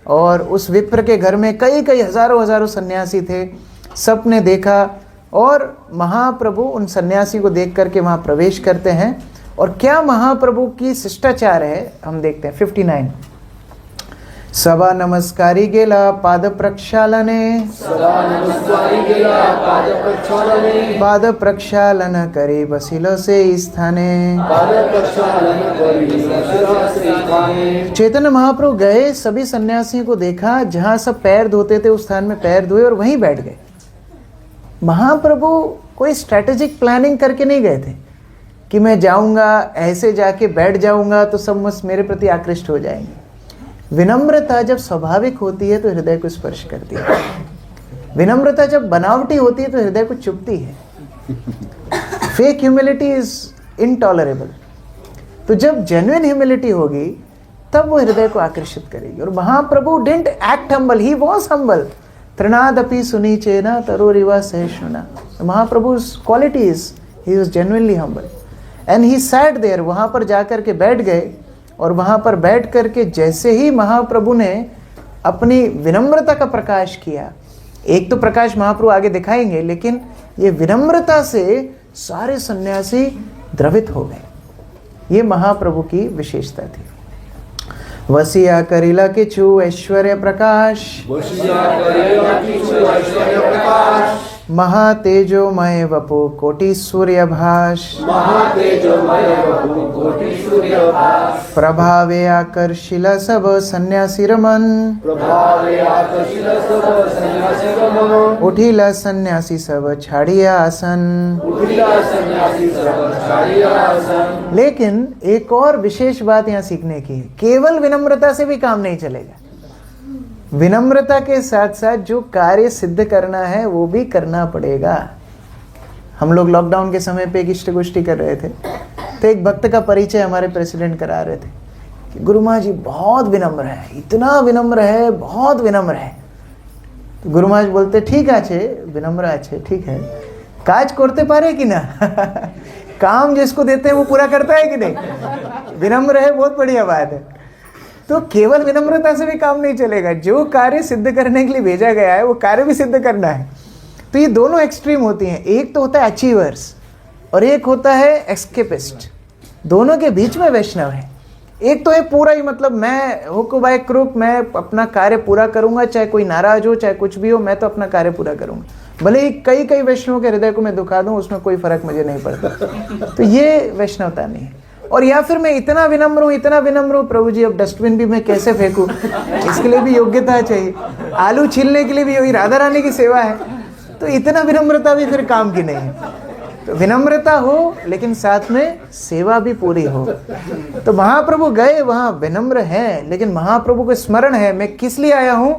और उस विप्र के घर में कई हजारों सन्यासी थे। सबने देखा और महाप्रभु उन सन्यासी को देख करके वहाँ प्रवेश करते हैं। और क्या महाप्रभु की शिष्टाचार है हम देखते हैं। 59 सभा नमस्कारी गेला पाद प्रक्षालने, पाद प्रक्षालन करे बसिलो से स्थाने। चैतन्य महाप्रभु गए, सभी सन्यासियों को देखा, जहाँ सब पैर धोते थे उस स्थान में पैर धोए और वहीं बैठ गए। महाप्रभु कोई स्ट्रैटेजिक प्लानिंग करके नहीं गए थे कि मैं जाऊंगा ऐसे जाके बैठ जाऊंगा तो सब मेरे प्रति आकृष्ट हो जाएंगे। विनम्रता जब स्वाभाविक होती है तो हृदय को स्पर्श करती है। विनम्रता जब बनावटी होती है तो हृदय को चुभती है। Fake humility is intolerable. तो जब जेन्युइन ह्यूमिलिटी होगी तब वो हृदय को आकर्षित करेगी। और Mahaprabhu didn't act humble, he was humble. तृणादपि सुनीचेना तरोरिवा सहिष्णुना। Mahaprabhu's quality is he was genuinely humble and he sat there। वहाँ पर जाकर के बैठ गए और वहाँ पर बैठ करके जैसे ही महाप्रभु ने अपनी विनम्रता का प्रकाश किया, एक तो प्रकाश महाप्रभु आगे दिखाएंगे, लेकिन ये विनम्रता से सारे सन्यासी द्रवित हो गए। ये महाप्रभु की विशेषता थी। वसिया करिला किछु ऐश्वर्य प्रकाश, महातेजोमय वपु कोटि सूर्य भाष। प्रभावे आकर्षिला सब सन्यासी रमन, उठिला सन्यासी सब छाड़िया आसन। लेकिन एक और विशेष बात यहाँ सीखने की है, केवल विनम्रता से भी काम नहीं चलेगा। विनम्रता के साथ साथ जो कार्य सिद्ध करना है वो भी करना पड़ेगा। हम लोग लॉकडाउन के समय पे एक इष्ट गोष्ठी कर रहे थे, तो एक भक्त का परिचय हमारे प्रेसिडेंट करा रहे थे कि गुरु महाराज जी बहुत विनम्र है, इतना विनम्र है, बहुत विनम्र है। तो गुरु महाराज बोलते ठीक आछे विनम्र आछे, ठीक है, काज करते पारे कि ना काम जिसको देते हैं वो पूरा करता है कि नहीं? विनम्र है, बहुत बढ़िया बात है। तो केवल विनम्रता से भी काम नहीं चलेगा। जो कार्य सिद्ध करने के लिए भेजा गया है वो कार्य भी सिद्ध करना है। तो ये दोनों एक्सट्रीम होती हैं। एक तो होता है अचीवर्स और एक होता है एस्केपिस्ट। दोनों के बीच में वैष्णव है। एक तो है पूरा ही, मतलब मैं हुक बाय क्रुक, मैं अपना कार्य पूरा करूंगा, चाहे कोई नाराज हो चाहे कुछ भी हो, मैं तो अपना कार्य पूरा करूंगा, भले ही कई कई वैष्णवों के हृदय को मैं दुखा दूं, उसमें कोई फर्क मुझे नहीं पड़ता। तो ये वैष्णवता नहीं है। और या फिर मैं इतना विनम्र हूँ, प्रभु जी अब डस्टबिन भी मैं कैसे फेंकूं, इसके लिए भी योग्यता चाहिए, आलू छीलने के लिए भी वही राधा रानी की सेवा है, तो इतना विनम्रता भी फिर काम की नहीं है। तो विनम्रता हो लेकिन साथ में सेवा भी पूरी हो। तो महाप्रभु गए वहां विनम्र है, लेकिन महाप्रभु को स्मरण है मैं किस लिए आया हूं,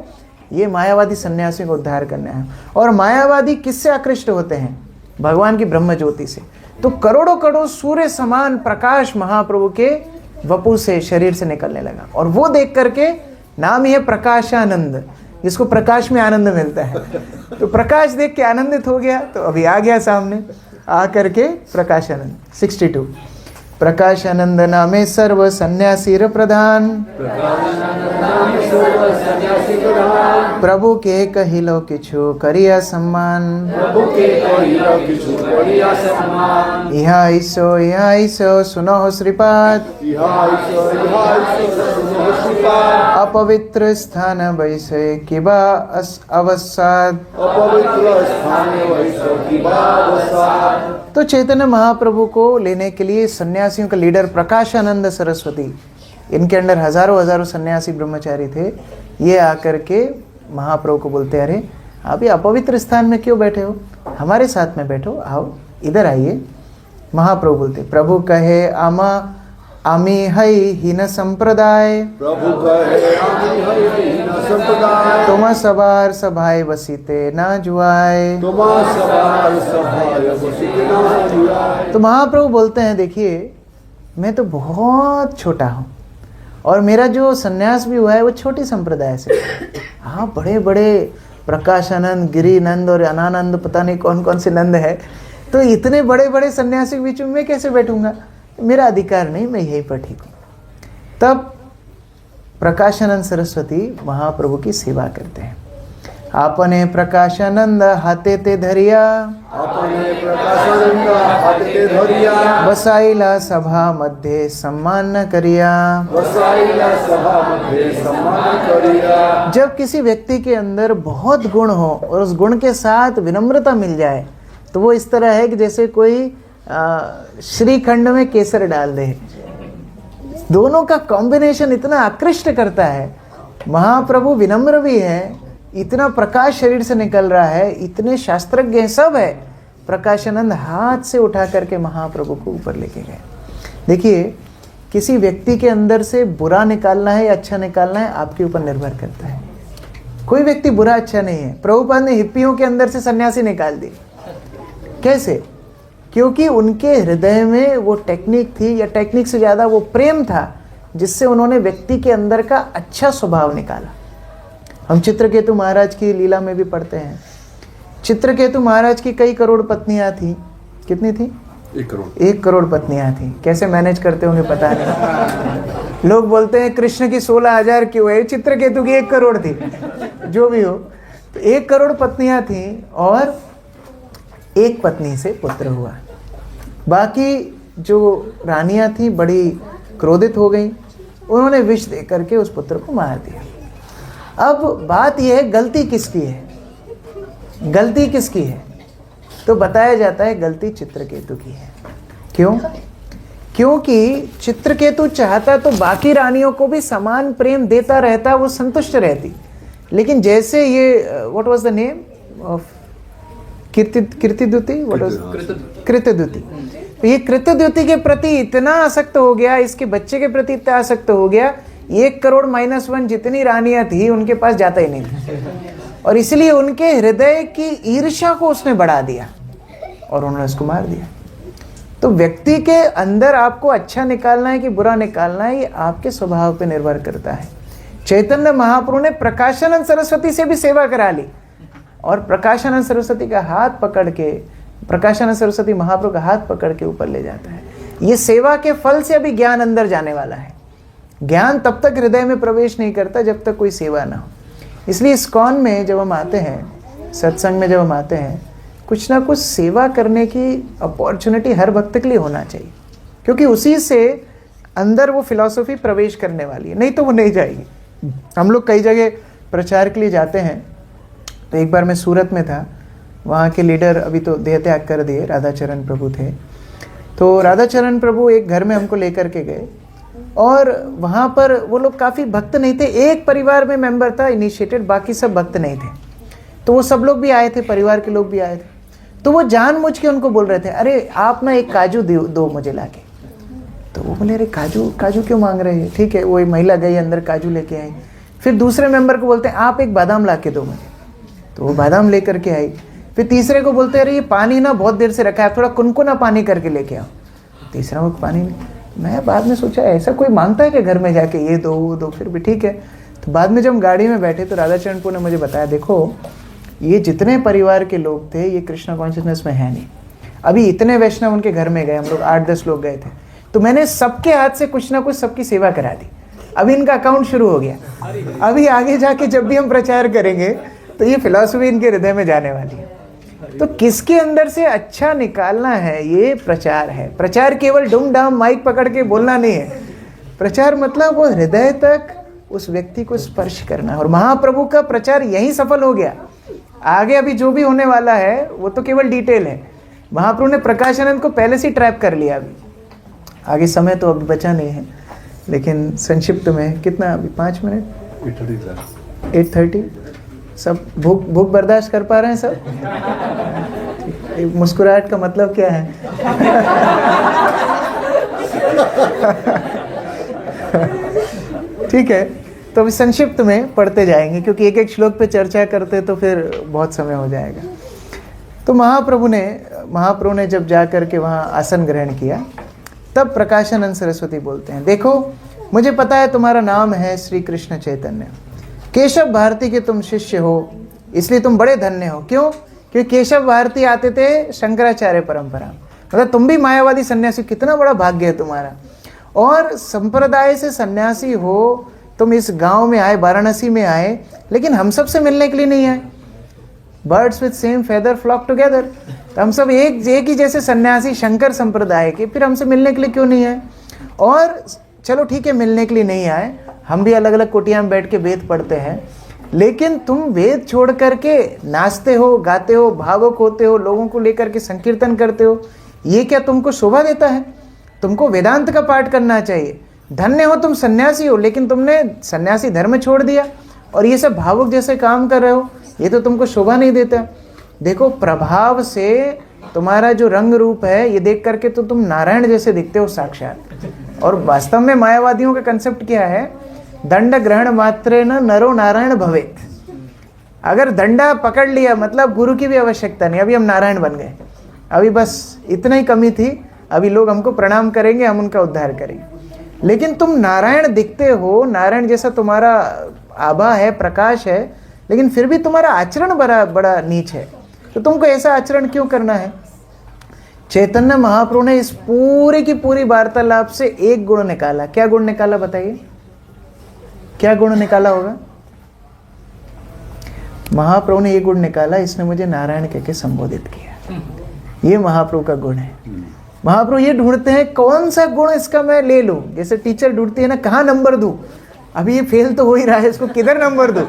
ये मायावादी सन्यासियों को उद्धार करने आया हूं। और मायावादी किससे आकृष्ट होते हैं, भगवान की ब्रह्म ज्योति से। तो करोड़ों करोड़ सूर्य समान प्रकाश महाप्रभु के वपु से, शरीर से निकलने लगा, और वो देख करके, नाम ही है प्रकाशानंद, जिसको प्रकाश में आनंद मिलता है, तो प्रकाश देख के आनंदित हो गया। तो अभी आ गया सामने, आ करके प्रकाशानंद 62 प्रकाशानंद नामे सर्व सन्यासीर प्रधान, प्रभु के कहिलो किछु करिया सम्मान, यहाँ ईसो सुनो श्रीपाद, अपवित्र स्थान वैसे किबा अवसाद। तो चैतन्य महाप्रभु को लेने के लिए सन्यासियों का लीडर प्रकाशानंद सरस्वती, इनके अंडर हजारों हजारों सन्यासी ब्रह्मचारी थे, ये आकर के महाप्रभु को बोलते, अरे आप ये अपवित्र स्थान में क्यों बैठे हो, हमारे साथ में बैठो, आओ इधर आइए। महाप्रभु बोलते, प्रभु कहे आमा आमी हई हीन संप्रदाय, प्रभु कहे आमी हई हीन संप्रदाय, तुम सवार सभाए बसीते ना जुआए, तुम सवार सभाए बसीते ना जुआए। तो महाप्रभु बोलते हैं, देखिए मैं तो बहुत छोटा हूँ, और मेरा जो सन्यास भी हुआ है वो छोटी संप्रदाय से। हाँ, बड़े बड़े प्रकाशानंद, गिरिनंद और अनानंद, पता नहीं कौन कौन से नंद है, तो इतने बड़े बड़े सन्यासी के बीच में मैं कैसे बैठूंगा, मेरा अधिकार नहीं, मैं यहीं पर ठीक हूँ। तब प्रकाशानंद सरस्वती महाप्रभु की सेवा करते हैं। आपने प्रकाशानंद हाथे ते धरिया, अपने प्रकाशानंद हाथे धरिया, बसाइला सभा मध्य सम्मान न करिया, बसाइला सभा मध्य सम्मान करिया। जब किसी व्यक्ति के अंदर बहुत गुण हो और उस गुण के साथ विनम्रता मिल जाए, तो वो इस तरह है कि जैसे कोई श्रीखंड में केसर डाल दे, दोनों का कॉम्बिनेशन इतना आकृष्ट करता है। महाप्रभु विनम्र भी है, इतना प्रकाश शरीर से निकल रहा है, इतने शास्त्रज्ञ सब है। प्रकाशानंद हाथ से उठा करके महाप्रभु को ऊपर लेके गए। देखिए, किसी व्यक्ति के अंदर से बुरा निकालना है या अच्छा निकालना है, आपके ऊपर निर्भर करता है। कोई व्यक्ति बुरा अच्छा नहीं है। प्रभुपाद ने हिप्पियों के अंदर से सन्यासी निकाल दी। कैसे? क्योंकि उनके हृदय में वो टेक्निक थी, या टेक्निक से ज़्यादा वो प्रेम था, जिससे उन्होंने व्यक्ति के अंदर का अच्छा स्वभाव निकाला। हम चित्रकेतु महाराज की लीला में भी पढ़ते हैं। चित्रकेतु महाराज की कई करोड़ पत्नियां थी। कितनी थी? 1 करोड़ पत्नियां थी। कैसे मैनेज करते होंगे पता नहीं। लोग बोलते हैं कृष्ण की 16,000 क्यों है, चित्रकेतु की 1 करोड़ थी। जो भी हो, तो 1 करोड़ पत्नियां थी और एक पत्नी से पुत्र हुआ। बाकी जो रानियां थी बड़ी क्रोधित हो गई, उन्होंने विष दे करके उस पुत्र को मार दिया। अब बात यह है, गलती किसकी है? गलती किसकी है? तो बताया जाता है गलती चित्रकेतु की है। क्यों? क्योंकि चित्रकेतु चाहता तो बाकी रानियों को भी समान प्रेम देता रहता, वो संतुष्ट रहती। लेकिन जैसे ये what was the name of Kritidyuti, Kritadyuti, तो ये कृतद्युति के प्रति इतना आसक्त हो गया, इसके बच्चे के प्रति इतना आसक्त हो गया, 1 करोड़ -1 जितनी रानियां थी उनके पास जाता ही नहीं था। और इसलिए उनके हृदय की ईर्ष्या को उसने बढ़ा दिया और उन्होंने उसको मार दिया। तो व्यक्ति के अंदर आपको अच्छा निकालना है कि बुरा निकालना है, ये आपके स्वभाव पे निर्भर करता है। चैतन्य महाप्रभु ने प्रकाशानंद सरस्वती से भी सेवा करा ली, और प्रकाशानंद सरस्वती का हाथ पकड़ के, प्रकाशानंद सरस्वती महाप्रभु का हाथ पकड़ के ऊपर ले जाता है। ये सेवा के फल से अभी ज्ञान अंदर जाने वाला है। ज्ञान तब तक हृदय में प्रवेश नहीं करता जब तक कोई सेवा ना हो। इसलिए इस्कॉन में जब हम आते हैं, सत्संग में जब हम आते हैं, कुछ ना कुछ सेवा करने की अपॉर्चुनिटी हर भक्त के लिए होना चाहिए, क्योंकि उसी से अंदर वो फिलॉसफी प्रवेश करने वाली है, नहीं तो वो नहीं जाएगी। हम लोग कई जगह प्रचार के लिए जाते हैं, तो एक बार मैं सूरत में था, वहाँ के लीडर अभी तो देह त्याग कर दिए, राधाचरण प्रभु थे। तो राधाचरण प्रभु एक घर में हमको लेकर के गए और वहाँ पर वो लोग काफ़ी भक्त नहीं थे, एक परिवार में मेंबर था इनिशिएटेड, बाकी सब भक्त नहीं थे। तो वो सब लोग भी आए थे, परिवार के लोग भी आए थे। तो वो जानबूझ के उनको बोल रहे थे, अरे आप ना एक काजू दो मुझे लाके। तो वो बोले, अरे काजू क्यों मांग रहे हैं? ठीक है, वो महिला गई अंदर, काजू लेके आई। फिर दूसरे मेंबर को बोलते हैं, आप एक बादाम ला के दो मुझे। तो वो बादाम लेकर के आई। फिर तीसरे को बोलते हैं, अरे ये पानी ना बहुत देर से रखा है, थोड़ा कुनकुना पानी करके लेके आओ। तीसरा वो पानी नहीं। मैं बाद में सोचा, ऐसा कोई मांगता है कि घर में जाके ये दो वो दो, फिर भी ठीक है। तो बाद में जब हम गाड़ी में बैठे तो राधाचरण प्रभु ने मुझे बताया, देखो ये जितने परिवार के लोग थे ये कृष्णा कॉन्शियसनेस में है नहीं। अभी इतने वैष्णव उनके घर में गए, हम लोग 8-10 लोग गए थे, तो मैंने सबके हाथ से कुछ ना कुछ सबकी सेवा करा दी। अभी इनका अकाउंट शुरू हो गया। अभी आगे जाके जब भी हम प्रचार करेंगे तो ये फिलॉसफी इनके हृदय में जाने वाली है। तो किसके अंदर से अच्छा निकालना है, ये प्रचार है। प्रचार केवल डुम डाम माइक पकड़ के बोलना नहीं है। प्रचार मतलब वो हृदय तक उस व्यक्ति को स्पर्श करना। और महाप्रभु का प्रचार यही सफल हो गया। आगे अभी जो भी होने वाला है वो तो केवल डिटेल है। महाप्रभु ने प्रकाशानंद को पहले से ट्रैप कर लिया। अभी आगे समय तो अभी बचा नहीं है, लेकिन संक्षिप्त में कितना, अभी 5 मिनट, 8:30। सब भूख बर्दाश्त कर पा रहे हैं सब? मुस्कुराहट का मतलब क्या है? ठीक है, तो अभी संक्षिप्त में पढ़ते जाएंगे, क्योंकि एक एक श्लोक पे चर्चा करते तो फिर बहुत समय हो जाएगा। तो महाप्रभु ने जब जा करके वहाँ आसन ग्रहण किया, तब प्रकाशानंद सरस्वती बोलते हैं, देखो मुझे पता है तुम्हारा नाम है श्री कृष्ण चैतन्य, केशव भारती के तुम शिष्य हो, इसलिए तुम बड़े धन्य हो। क्यों? क्योंकि केशव भारती आते थे शंकराचार्य परंपरा, मतलब तुम भी मायावादी सन्यासी, कितना बड़ा भाग्य है तुम्हारा। और संप्रदाय से सन्यासी हो, तुम इस गांव में आए, वाराणसी में आए, लेकिन हम सब से मिलने के लिए नहीं आए। Birds with same feather flock together. तो हम सब एक ही जैसे सन्यासी शंकर संप्रदाय के, फिर हमसे मिलने के लिए क्यों नहीं आए? और चलो ठीक है, मिलने के लिए नहीं आए, हम भी अलग अलग कुटिया में बैठ के वेद पढ़ते हैं, लेकिन तुम वेद छोड़ करके नाचते हो, गाते हो, भावुक होते हो, लोगों को लेकर के संकीर्तन करते हो, ये क्या तुमको शोभा देता है? तुमको वेदांत का पाठ करना चाहिए। धन्य हो तुम सन्यासी हो, लेकिन तुमने सन्यासी धर्म छोड़ दिया और ये सब भावुक जैसे काम कर रहे हो, ये तो तुमको शोभा नहीं देता। देखो, प्रभाव से तुम्हारा जो रंग रूप है ये देख करके तो तुम नारायण जैसे दिखते हो साक्षात। और वास्तव में मायावादियों का कंसेप्ट क्या है? दंड ग्रहण मात्रेण नरो नारायण भवेत। अगर दंडा पकड़ लिया मतलब गुरु की भी आवश्यकता नहीं, अभी हम नारायण बन गए, अभी बस इतना ही कमी थी, अभी लोग हमको प्रणाम करेंगे, हम उनका उद्धार करेंगे। लेकिन तुम नारायण दिखते हो, नारायण जैसा तुम्हारा आभा है, प्रकाश है, लेकिन फिर भी तुम्हारा आचरण बड़ा नीच है। तो तुमको ऐसा आचरण क्यों करना है? चैतन्य महाप्रभु ने इस पूरी की पूरी वार्तालाप से एक गुण निकाला। क्या गुण निकाला बताइए? क्या गुण निकाला होगा? महाप्रभु ने ये गुण निकाला, इसने मुझे नारायण कह के संबोधित किया। ये महाप्रभु का गुण है। महाप्रभु ये ढूंढते हैं कौन सा गुण इसका मैं ले लूं, जैसे टीचर ढूंढती है ना, कहाँ नंबर दूं, अभी ये फेल तो हो ही रहा है, इसको किधर नंबर दूं।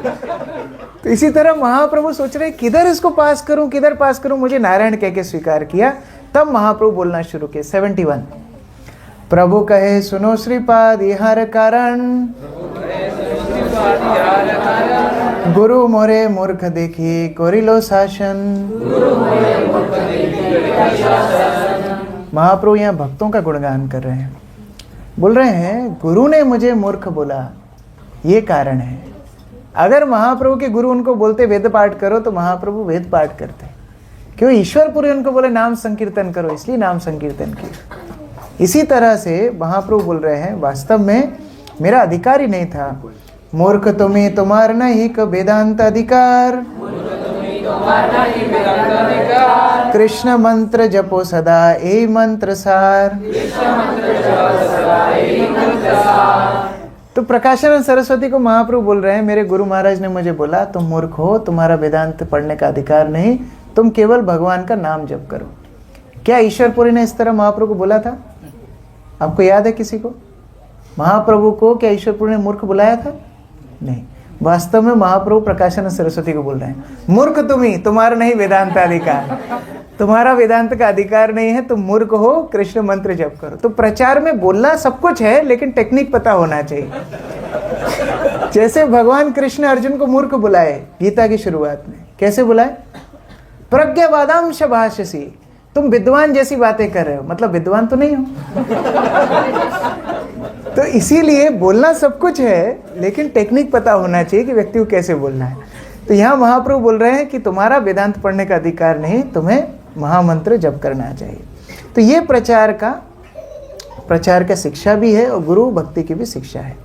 तो इसी तरह महाप्रभु सोच रहे किधर इसको पास करूं, किधर पास करूं, मुझे नारायण कह के स्वीकार किया। तब महाप्रभु बोलना शुरू किए। 71 प्रभु कहे सुनो श्रीपाद इहार कारण, गुरु मोरे मूर्ख देखी कोरिलो शासन। महाप्रभु यहाँ भक्तों का गुणगान कर रहे हैं, बोल रहे हैं गुरु ने मुझे मूर्ख बोला, ये कारण है। अगर महाप्रभु के गुरु उनको बोलते वेद पाठ करो तो महाप्रभु वेद पाठ करते। क्यों? ईश्वरपुरी उनको बोले नाम संकीर्तन करो, इसलिए नाम संकीर्तन किया। इसी तरह से महाप्रभु बोल रहे हैं वास्तव में मेरा अधिकार ही नहीं था। मूर्ख तुम्हें तुम्हार नहीं क वेदांत अधिकार, कृष्ण मंत्र जपो सदा ए मंत्र सार। तो प्रकाशानंद सरस्वती को महाप्रभु बोल रहे हैं मेरे गुरु महाराज ने मुझे बोला तुम मूर्ख हो, तुम्हारा वेदांत पढ़ने का अधिकार नहीं, तुम केवल भगवान का नाम जप करो। क्या ईश्वरपुरी ने इस तरह महाप्रभु को बोला था? आपको याद है किसी को? महाप्रभु को क्या ईश्वरपुर ने मूर्ख बुलाया था? नहीं, वास्तव में महाप्रभु प्रकाशानंद सरस्वती को बोल रहे हैं, मूर्ख तुम ही, तुम्हारा नहीं वेदांत अधिकार, तुम्हारा वेदांत का अधिकार नहीं है, तुम मूर्ख हो, कृष्ण मंत्र जप करो। तो प्रचार में बोलना सब कुछ है, लेकिन टेक्निक पता होना चाहिए। जैसे भगवान कृष्ण अर्जुन को मूर्ख बुलाए गीता की शुरुआत में, कैसे बुलाए? प्रज्ञावादांश भाष्यसी, तुम विद्वान जैसी बातें कर रहे हो, मतलब विद्वान तो नहीं हो। तो इसीलिए बोलना सब कुछ है, लेकिन टेक्निक पता होना चाहिए कि व्यक्ति को कैसे बोलना है। तो यहाँ महाप्रभु बोल रहे हैं कि तुम्हारा वेदांत पढ़ने का अधिकार नहीं, तुम्हें महामंत्र जप करना चाहिए। तो ये प्रचार का शिक्षा भी है और गुरु भक्ति की भी शिक्षा है।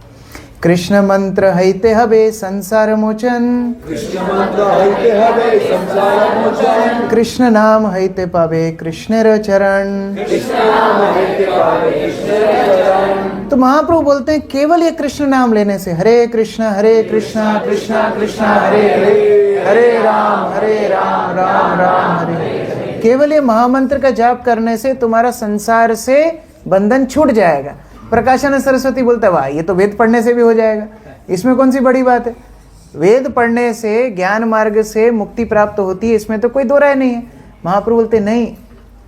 कृष्ण मंत्र हैते हवे संसार मोचन, कृष्ण मंत्र हैते हवे संसार मोचन, कृष्ण नाम हैते पावे कृष्णेर चरण। कृष्ण नाम हैते पावे कृष्णेर चरण। तो महाप्रभु बोलते हैं केवल ये कृष्ण नाम लेने से, हरे कृष्ण कृष्ण कृष्ण हरे हरे, हरे राम राम राम हरे हरे, केवल ये महामंत्र का जाप करने से तुम्हारा संसार से बंधन छूट जाएगा। प्रकाशानंद सरस्वती बोलता है, वाह, ये तो वेद पढ़ने से भी हो जाएगा, इसमें कौन सी बड़ी बात है? वेद पढ़ने से ज्ञान मार्ग से मुक्ति प्राप्त होती है, इसमें तो कोई दो राय नहीं है। महाप्रभु बोलते नहीं,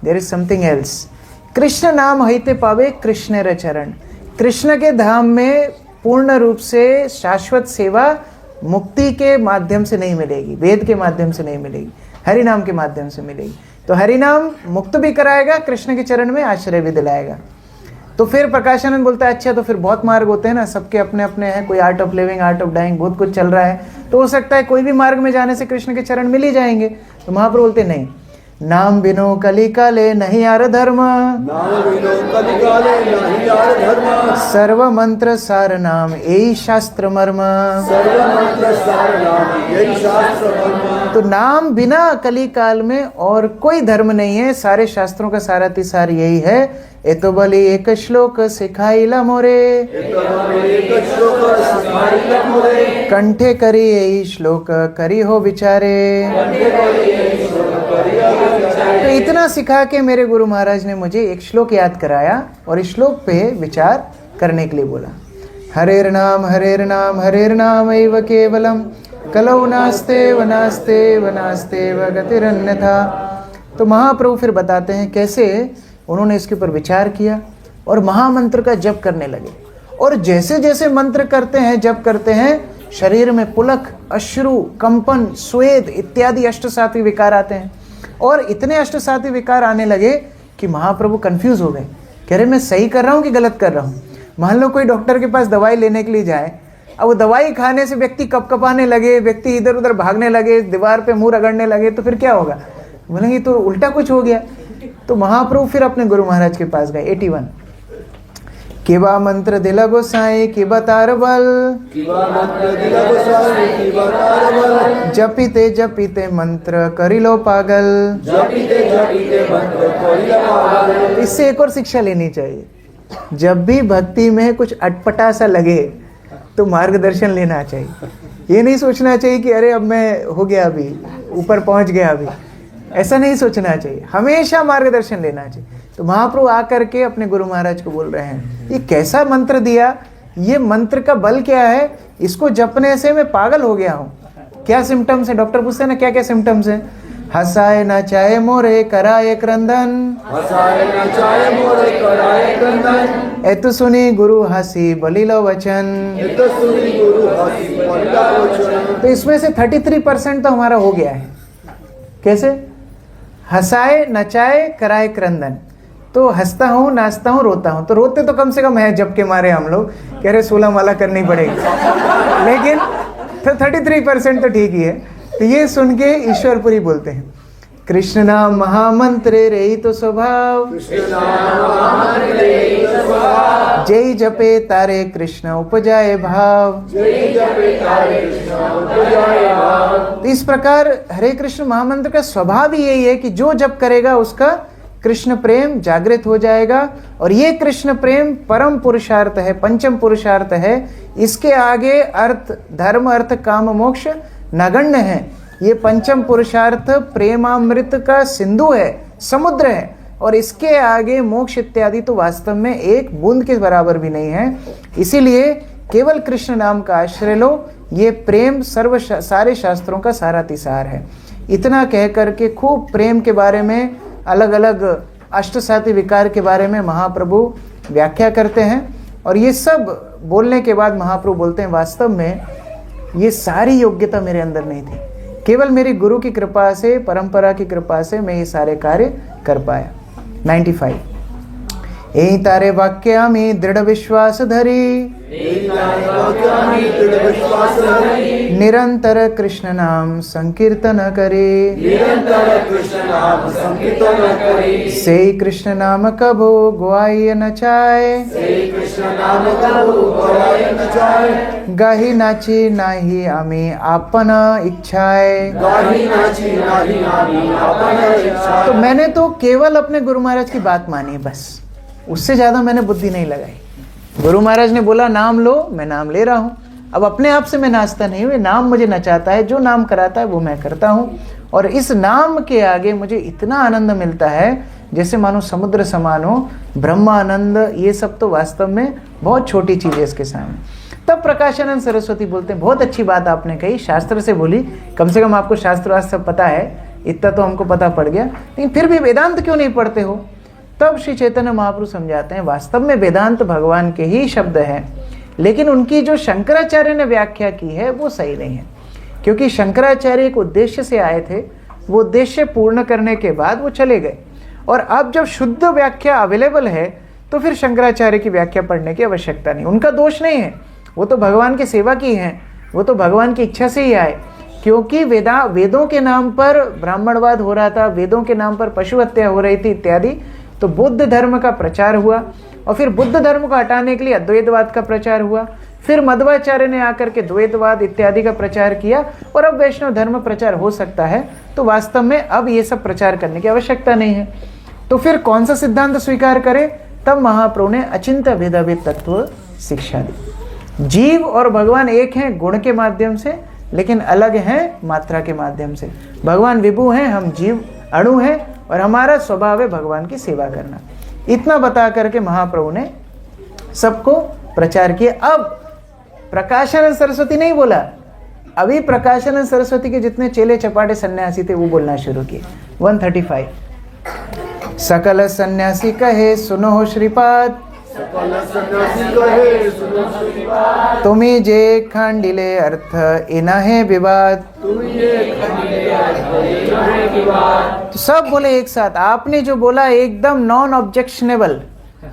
there is something else. Krishna नाम हैते पावे कृष्णेर चरण, कृष्ण के धाम में पूर्ण रूप से शाश्वत सेवा मुक्ति के माध्यम से नहीं मिलेगी, वेद के माध्यम से नहीं मिलेगी, हरि नाम के माध्यम से मिलेगी। तो हरि नाम मुक्त भी कराएगा, कृष्ण के चरण में आश्रय भी दिलाएगा। तो फिर प्रकाशानंद बोलता है, अच्छा तो फिर बहुत मार्ग होते हैं ना, सबके अपने अपने हैं, कोई art of living, art of dying, बहुत कुछ चल रहा है, तो हो सकता है कोई भी मार्ग में जाने से कृष्ण के चरण मिल ही जाएंगे। तो महाप्रभु बोलते नहीं, नाम बिनो कली काले नहीं यार धर्म, नाम बिनो कली काले नहीं यार धर्म, सर्व मंत्र सार नाम यही शास्त्र मर्म, सर्व मंत्र सार नाम यही शास्त्र मर्म। तो नाम बिना कली काल में और कोई धर्म नहीं है, सारे शास्त्रों का सारातिसार यही है। ए तो बली एक श्लोक सिखाइला मोरे, कंठे करी यही श्लोक करी हो विचारे। तो इतना सिखा के मेरे गुरु महाराज ने मुझे एक श्लोक याद कराया और इस श्लोक पे विचार करने के लिए बोला। हरेर नाम एव केवलम कलौ नास्ते वनास्ते गतिरन्यथा। तो महाप्रभु फिर बताते हैं कैसे उन्होंने इसके ऊपर विचार किया और महामंत्र का जप करने लगे। और जैसे जैसे मंत्र करते हैं, जप करते हैं, शरीर में पुलक, अश्रु, कंपन, स्वेद इत्यादि अष्टसात्विक विकार आते हैं। और इतने अष्टसात्विक विकार आने लगे कि महाप्रभु कंफ्यूज हो गए, कह रहे मैं सही कर रहा हूँ कि गलत कर रहा हूँ। मान लो कोई डॉक्टर के पास दवाई लेने के लिए जाए, अब वो दवाई खाने से व्यक्ति कपकपाने लगे, व्यक्ति इधर उधर भागने लगे, दीवार पे मुंह रगड़ने लगे, तो फिर क्या होगा? बोलेंगे तो उल्टा कुछ हो गया। तो महाप्रभु फिर अपने गुरु महाराज के पास गए। 81 किबा मंत्र दिला गोसाई की बतार बल, जपीते मंत्र करी लो पागल। इससे एक और शिक्षा लेनी चाहिए, जब भी भक्ति में कुछ अटपटा सा लगे तो मार्गदर्शन लेना चाहिए। ये नहीं सोचना चाहिए कि अरे अब मैं हो गया, अभी ऊपर पहुंच गया, अभी ऐसा नहीं सोचना चाहिए, हमेशा मार्गदर्शन लेना चाहिए। तो महाप्रभु आकर के अपने गुरु महाराज को बोल रहे हैं, ये कैसा मंत्र दिया, ये मंत्र का बल क्या है, इसको जपने से मैं पागल हो गया हूँ। क्या सिम्टम्स है? डॉक्टर पूछते हैं ना क्या क्या सिम्टम्स है। हंसाए नचाए मोरे कराए क्रंदन, एतु सुनी गुरु हंसी बलिलो वचन। तो इसमें से 33% तो हमारा हो गया है। कैसे? हंसाए नचाए कराए क्रंदन, तो हंसता हूँ, नाचता हूँ, रोता हूँ। तो रोते तो कम से कम है जब के मारे हम लोग, कह रहे 16 माला करनी पड़ेगी, लेकिन तो 33% तो ठीक ही है। तो ये सुन के ईश्वरपुरी बोलते हैं, कृष्ण नाम महामंत्रे रे तो स्वभाव, जय जपे तारे कृष्ण उपजाए भाव। तो इस प्रकार हरे कृष्ण महामंत्र का स्वभाव ही यही है कि जो जप करेगा उसका कृष्ण प्रेम जागृत हो जाएगा। और ये कृष्ण प्रेम परम पुरुषार्थ है, पंचम पुरुषार्थ है। इसके आगे अर्थ, धर्म, अर्थ, काम, मोक्ष नगण्य है। ये पंचम पुरुषार्थ प्रेमामृत का सिंधु है, समुद्र है। और इसके आगे मोक्ष इत्यादि तो वास्तव में एक बूंद के बराबर भी नहीं है। इसीलिए केवल कृष्ण नाम का आश्रय लो, ये प्रेम सारे शास्त्रों का सारातिसार है। इतना कह करके खूब प्रेम के बारे में, अलग अलग अष्टसाती विकार के बारे में महाप्रभु व्याख्या करते हैं। और ये सब बोलने के बाद महाप्रभु बोलते हैं वास्तव में ये सारी योग्यता मेरे अंदर नहीं थी, केवल मेरी गुरु की कृपा से, परंपरा की कृपा से मैं ये सारे कार्य कर पाया। 95 एहि तारे वाक्यामि दृढ़ विश्वास धरी, निरंतर कृष्ण नाम संकीर्तन करे, से कृष्ण नाम कभो गुआई न चाहे, गाही नाची नाही आमी आपन इच्छाए। तो मैंने तो केवल अपने गुरु महाराज की बात मानी, बस उससे ज्यादा मैंने बुद्धि नहीं लगाई। गुरु महाराज ने बोला नाम लो, मैं नाम ले रहा हूँ। अब अपने आप से मैं नाचता नहीं हूँ, नाम मुझे नचाता है, जो नाम कराता है वो मैं करता हूँ। और इस नाम के आगे मुझे इतना आनंद मिलता है जैसे मानो समुद्र समान हो, ब्रह्मानंद, ये सब तो वास्तव में बहुत छोटी चीज है इसके सामने। तब प्रकाशानंद सरस्वती बोलते हैं बहुत अच्छी बात आपने कही, शास्त्र से बोली, कम से कम आपको शास्त्र वास्त्र पता है, इतना तो हमको पता पड़ गया, लेकिन फिर भी वेदांत क्यों नहीं पढ़ते हो? तब श्री चैतन्य महाप्रभु समझाते हैं वास्तव में वेदांत भगवान के ही शब्द हैं, लेकिन उनकी जो शंकराचार्य ने व्याख्या की है वो सही नहीं है। क्योंकि शंकराचार्य एक उद्देश्य से आए थे, वो उद्देश्य पूर्ण करने के बाद वो चले गए, और अब जब शुद्ध व्याख्या अवेलेबल है तो फिर शंकराचार्य की व्याख्या पढ़ने की आवश्यकता नहीं। उनका दोष नहीं है, वो तो भगवान की सेवा की है, वो तो भगवान की इच्छा से ही आए। क्योंकि वेदों के नाम पर ब्राह्मणवाद हो रहा था, वेदों के नाम पर पशु हत्या हो रही थी इत्यादि, तो बुद्ध धर्म का प्रचार हुआ, और फिर बुद्ध धर्म को हटाने के लिए अद्वैतवाद का प्रचार हुआ, फिर मध्वाचार्य ने आकर के द्वैतवाद इत्यादि का प्रचार किया, और अब वैष्णव धर्म प्रचार हो सकता है। तो वास्तव में अब ये सब प्रचार करने की आवश्यकता नहीं है। तो फिर कौन सा सिद्धांत स्वीकार करे? तब महाप्रभु ने अचिंत्य भेदाभेद तत्व शिक्षा दी। जीव और भगवान एक हैं गुण के माध्यम से, लेकिन अलग हैं मात्रा के माध्यम से। भगवान विभु हैं, हम जीव अणु हैं, और हमारा स्वभाव है भगवान की सेवा करना। इतना बता करके महाप्रभु ने सबको प्रचार किया। अब प्रकाशानंद सरस्वती नहीं बोला, अभी प्रकाशानंद सरस्वती के जितने चेले चपाटे सन्यासी थे वो बोलना शुरू किए। 135 सकल सन्यासी कहे सुनो श्रीपाद, तुम्हें जे खांडिले अर्थ इना है विवाद। तो सब बोले एक साथ, आपने जो बोला एकदम नॉन ऑब्जेक्शनेबल,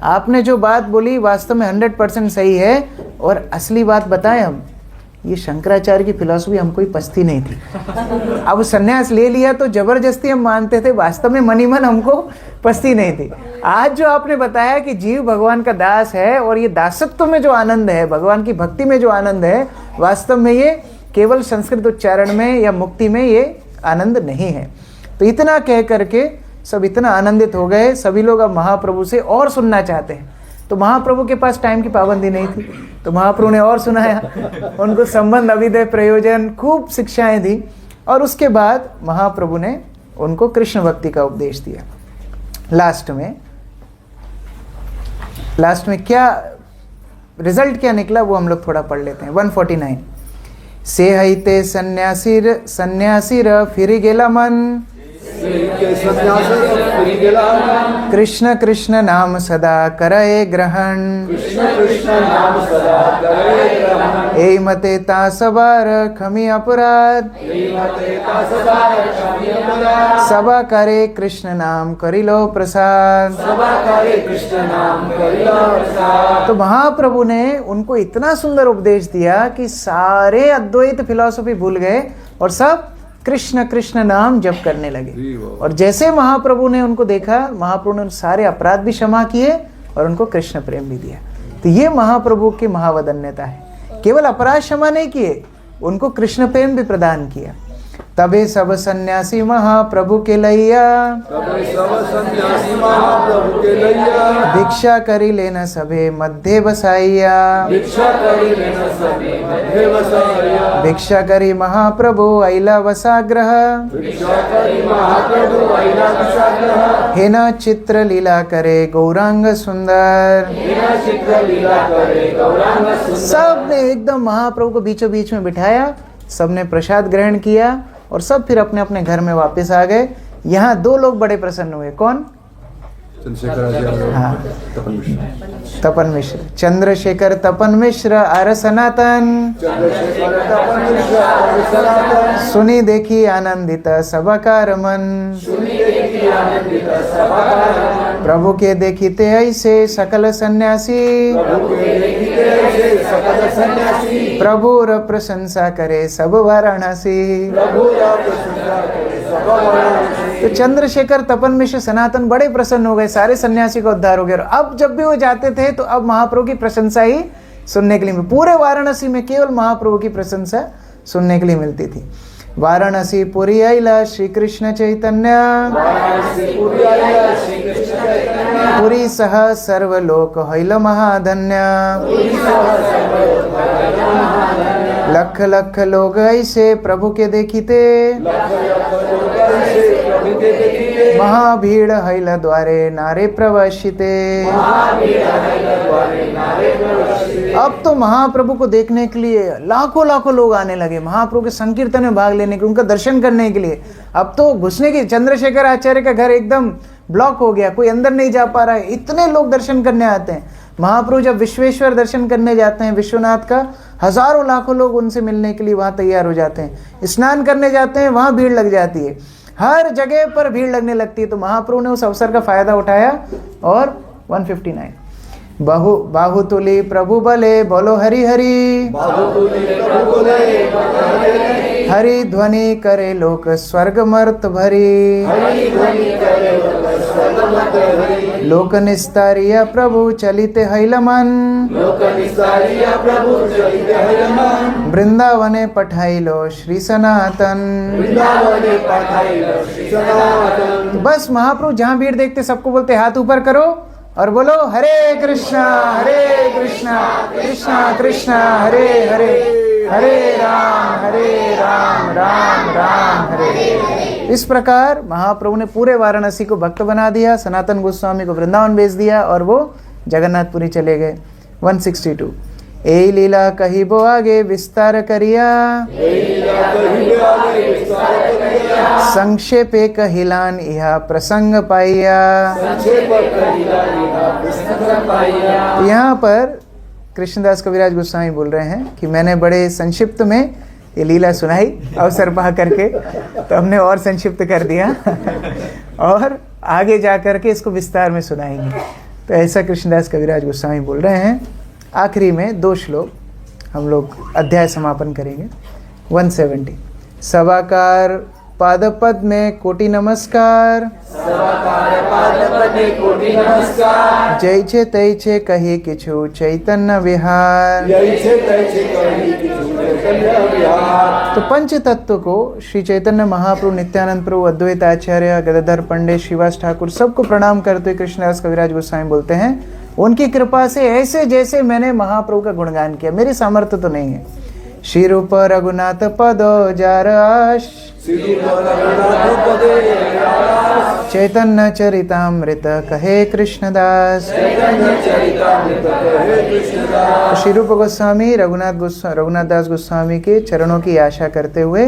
आपने जो बात बोली वास्तव में 100% सही है। और असली बात बताएं हम, ये शंकराचार्य की फिलॉसफी हमको ही पछती नहीं थी। अब संन्यास ले लिया तो जबरदस्ती हम मानते थे, वास्तव में मन ही मन हमको पछती नहीं थी। आज जो आपने बताया कि जीव भगवान का दास है, और ये दासत्व में जो आनंद है, भगवान की भक्ति में जो आनंद है, वास्तव में ये केवल संस्कृत उच्चारण में या मुक्ति में ये आनंद नहीं है। तो इतना कह करके सब इतना आनंदित हो गए, सभी लोग अब महाप्रभु से और सुनना चाहते हैं। तो महाप्रभु के पास टाइम की पाबंदी नहीं थी, तो महाप्रभु ने और सुनाया, उनको संबंध अभिदय प्रयोजन खूब शिक्षाएं दी, और उसके बाद महाप्रभु ने उनको कृष्ण भक्ति का उपदेश दिया। लास्ट में क्या रिजल्ट क्या निकला वो हम लोग थोड़ा पढ़ लेते हैं। 149 से हईते सन्यासीर फिरी गेला मन, कृष्ण कृष्ण नाम सदा करए ग्रहण, ए मते ता सबार खमी अपराध, सबा करे कृष्ण नाम करिलो प्रसाद। तो महाप्रभु ने उनको इतना सुंदर उपदेश दिया कि सारे अद्वैत फिलॉसफी भूल गए और सब कृष्ण कृष्ण नाम जप करने लगे। और जैसे महाप्रभु ने उनको देखा, महाप्रभु ने सारे अपराध भी क्षमा किए और उनको कृष्ण प्रेम भी दिया। तो ये महाप्रभु की महावदन्यता है, केवल अपराध क्षमा नहीं किए, उनको कृष्ण प्रेम भी प्रदान किया। तबे सब सन्यासी महाप्रभु के लैया, तबे सब सन्यासी महाप्रभु के लैया, भिक्षा करी लेना सबे मध्य बसाइया, भिक्षा करी लेना सभी मध्य बसाया, भिक्षा करी महाप्रभु ऐला वसाग्रह, भिक्षा करी महाप्रभु ऐला वसाग्रह, हे न चित्र लीला करे गौरांग सुंदर। बिना चित्र लीला करे गौरांग सुंदर। सबने एकदम महाप्रभु को बीचों बीच में बिठाया, सबने प्रसाद ग्रहण किया और सब फिर अपने अपने घर में वापस आ गए। यहाँ 2 लोग बड़े प्रसन्न हुए, कौन? चंद्रशेखर हाँ, तपन मिश्र, तपन मिश्र, चंद्रशेखर तपन मिश्र आर सनातन, चंद्रशेखर तपन मिश्र और सनातन, सुनी देखी आनंदित सभाकार मन, सुनी देखी आनंदित सभाकार, प्रभु के देखिते ऐसे सकल सन्यासी, प्रभु के देखिते ऐसे सकल सन्यासी, प्रभु र प्रशंसा करे सब वाराणसी। प्रभु का प्रशंसा करे सब वाराणसी। तो चंद्रशेखर तपन मिश्र सनातन बड़े प्रसन्न हो गए, सारे सन्यासी का उद्धार हो गया। और अब जब भी वो जाते थे तो अब महाप्रभु की प्रशंसा ही सुनने के लिए, पूरे वाराणसी में केवल महाप्रभु की प्रशंसा सुनने के लिए मिलती थी। वाराणसी पुरी आइला श्री कृष्ण चैतन्य, वाराणसी पुरी आइला श्री कृष्ण चैतन्य, पुरी सह सर्वलोक हैल महाधन्य, पुरी सह सर्वलोक हैल महाधन्य, लख लख लोग ऐसे प्रभु के देखिते, लख लख लोग ऐसे प्रभु के देखिते, महाभीड़ हैल द्वारे नारे प्रवशिते। महाभीड़ हैल द्वारे नारे प्रवशिते। अब तो महाप्रभु को देखने के लिए लाखों लाखों लोग आने लगे, महाप्रभु के संकीर्तन में भाग लेने के लिए, उनका दर्शन करने के लिए। अब तो घुसने की, चंद्रशेखर आचार्य का घर एकदम ब्लॉक हो गया, कोई अंदर नहीं जा पा रहा है, इतने लोग दर्शन करने आते हैं। महाप्रभु जब विश्वेश्वर दर्शन करने जाते हैं, विश्वनाथ का, हजारों लाखों लोग उनसे मिलने के लिए वहाँ तैयार हो जाते हैं। स्नान करने जाते हैं, वहाँ भीड़ लग जाती है, हर जगह पर भीड़ लगने लगती है। तो महाप्रभु ने उस अवसर का फायदा उठाया और 159 बाहुतुली प्रभु बले बोलो हरि हरि, बाहुतुली प्रभु बोले हरि हरि ध्वनि करे लोक स्वर्ग मर्त भरी, हरि ध्वनि करे लोक स्वर्ग मर्त भरी, लोक निस्तारिया प्रभु चलिते हैल मन, लोक निस्तारिया प्रभु चलिते हैल मन, वृंदावने पठाइलो श्री सनातन। वृंदावने पठाइलो श्री सनातन। तो बस महाप्रभु जहाँ भीड़ देखते सबको बोलते हाथ ऊपर करो और बोलो हरे कृष्णा कृष्णा कृष्णा हरे हरे, हरे राम राम राम हरे। इस प्रकार महाप्रभु ने पूरे वाराणसी को भक्त बना दिया, सनातन गोस्वामी को वृंदावन भेज दिया और वो जगन्नाथपुरी चले गए। 162 ए लीला कहिबो आगे विस्तार करिया, संक्षेपे कहिलान यह प्रसंग पाइया। यहाँ पर कृष्णदास कविराज गोस्वामी बोल रहे हैं कि मैंने बड़े संक्षिप्त में ये लीला सुनाई अवसर पा करके, तो हमने और संक्षिप्त कर दिया और आगे जा करके इसको विस्तार में सुनाएंगे। तो ऐसा कृष्णदास कविराज गोस्वामी बोल रहे हैं। आखिरी में 2 श्लोक हम लोग अध्याय समापन करेंगे। 170 सवाकार पादपद में कोटि नमस्कार, सवाकार पादपद में कोटि नमस्कार, जैछे तैछे कही किछु चैतन्य विहार। जैछे तैछे कही किछु चैतन्य विहार। तो पंच तत्व को श्री चैतन्य महाप्रभु, नित्यानंद प्रभु, अद्वैत आचार्य, गदाधर पंडित, श्रीवास ठाकुर सबको प्रणाम करते हुए कृष्णदास कविराज गोस्वामी बोलते हैं उनकी कृपा से ऐसे जैसे मैंने महाप्रभु का गुणगान किया, मेरी सामर्थ्य तो नहीं है। श्री रूप रघुनाथ पदो जाराश, चैतन्य चरितामृत कहे कृष्णदास। श्री रूप गोस्वामी रघुनाथ दास गोस्वामी के चरणों की आशा करते हुए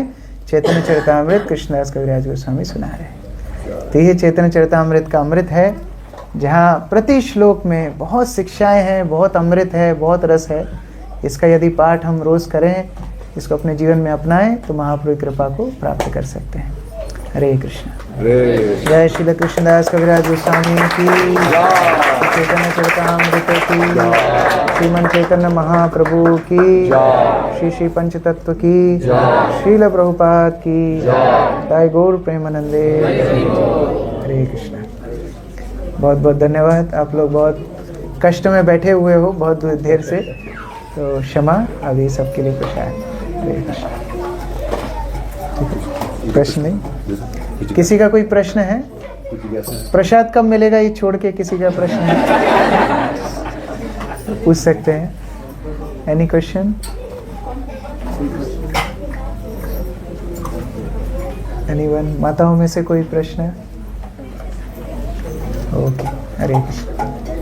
चैतन्य चरितामृत कृष्णदास कविराज गोस्वामी सुना रहे। तो ये चैतन्य चरितामृत का अमृत है, जहाँ प्रति श्लोक में बहुत शिक्षाएं हैं, बहुत अमृत है, बहुत रस है। इसका यदि पाठ हम रोज करें, इसको अपने जीवन में अपनाएं, तो महाप्रभु की कृपा को प्राप्त कर सकते हैं। हरे कृष्ण। जय श्री कृष्णदास कविराज गोस्वामी की, चैतन्य चरितामृत की, श्रीमन चैतन्य महाप्रभु की, श्री श्री पंचतत्व की, श्रील प्रभुपाद की जय। गौर प्रेमानंदे। हरे कृष्ण। बहुत बहुत धन्यवाद। आप लोग बहुत कष्ट में बैठे हुए हो बहुत देर से, तो क्षमा अभी सबके लिए प्रसाद। हरे कृष्ण। प्रश्न नहीं? किसी का कोई प्रश्न है? प्रसाद कब मिलेगा ये छोड़ के किसी का प्रश्न है? पूछ सकते हैं। Any question? एनीवन? माताओं में से कोई प्रश्न है? ओके, हरे कृष्ण।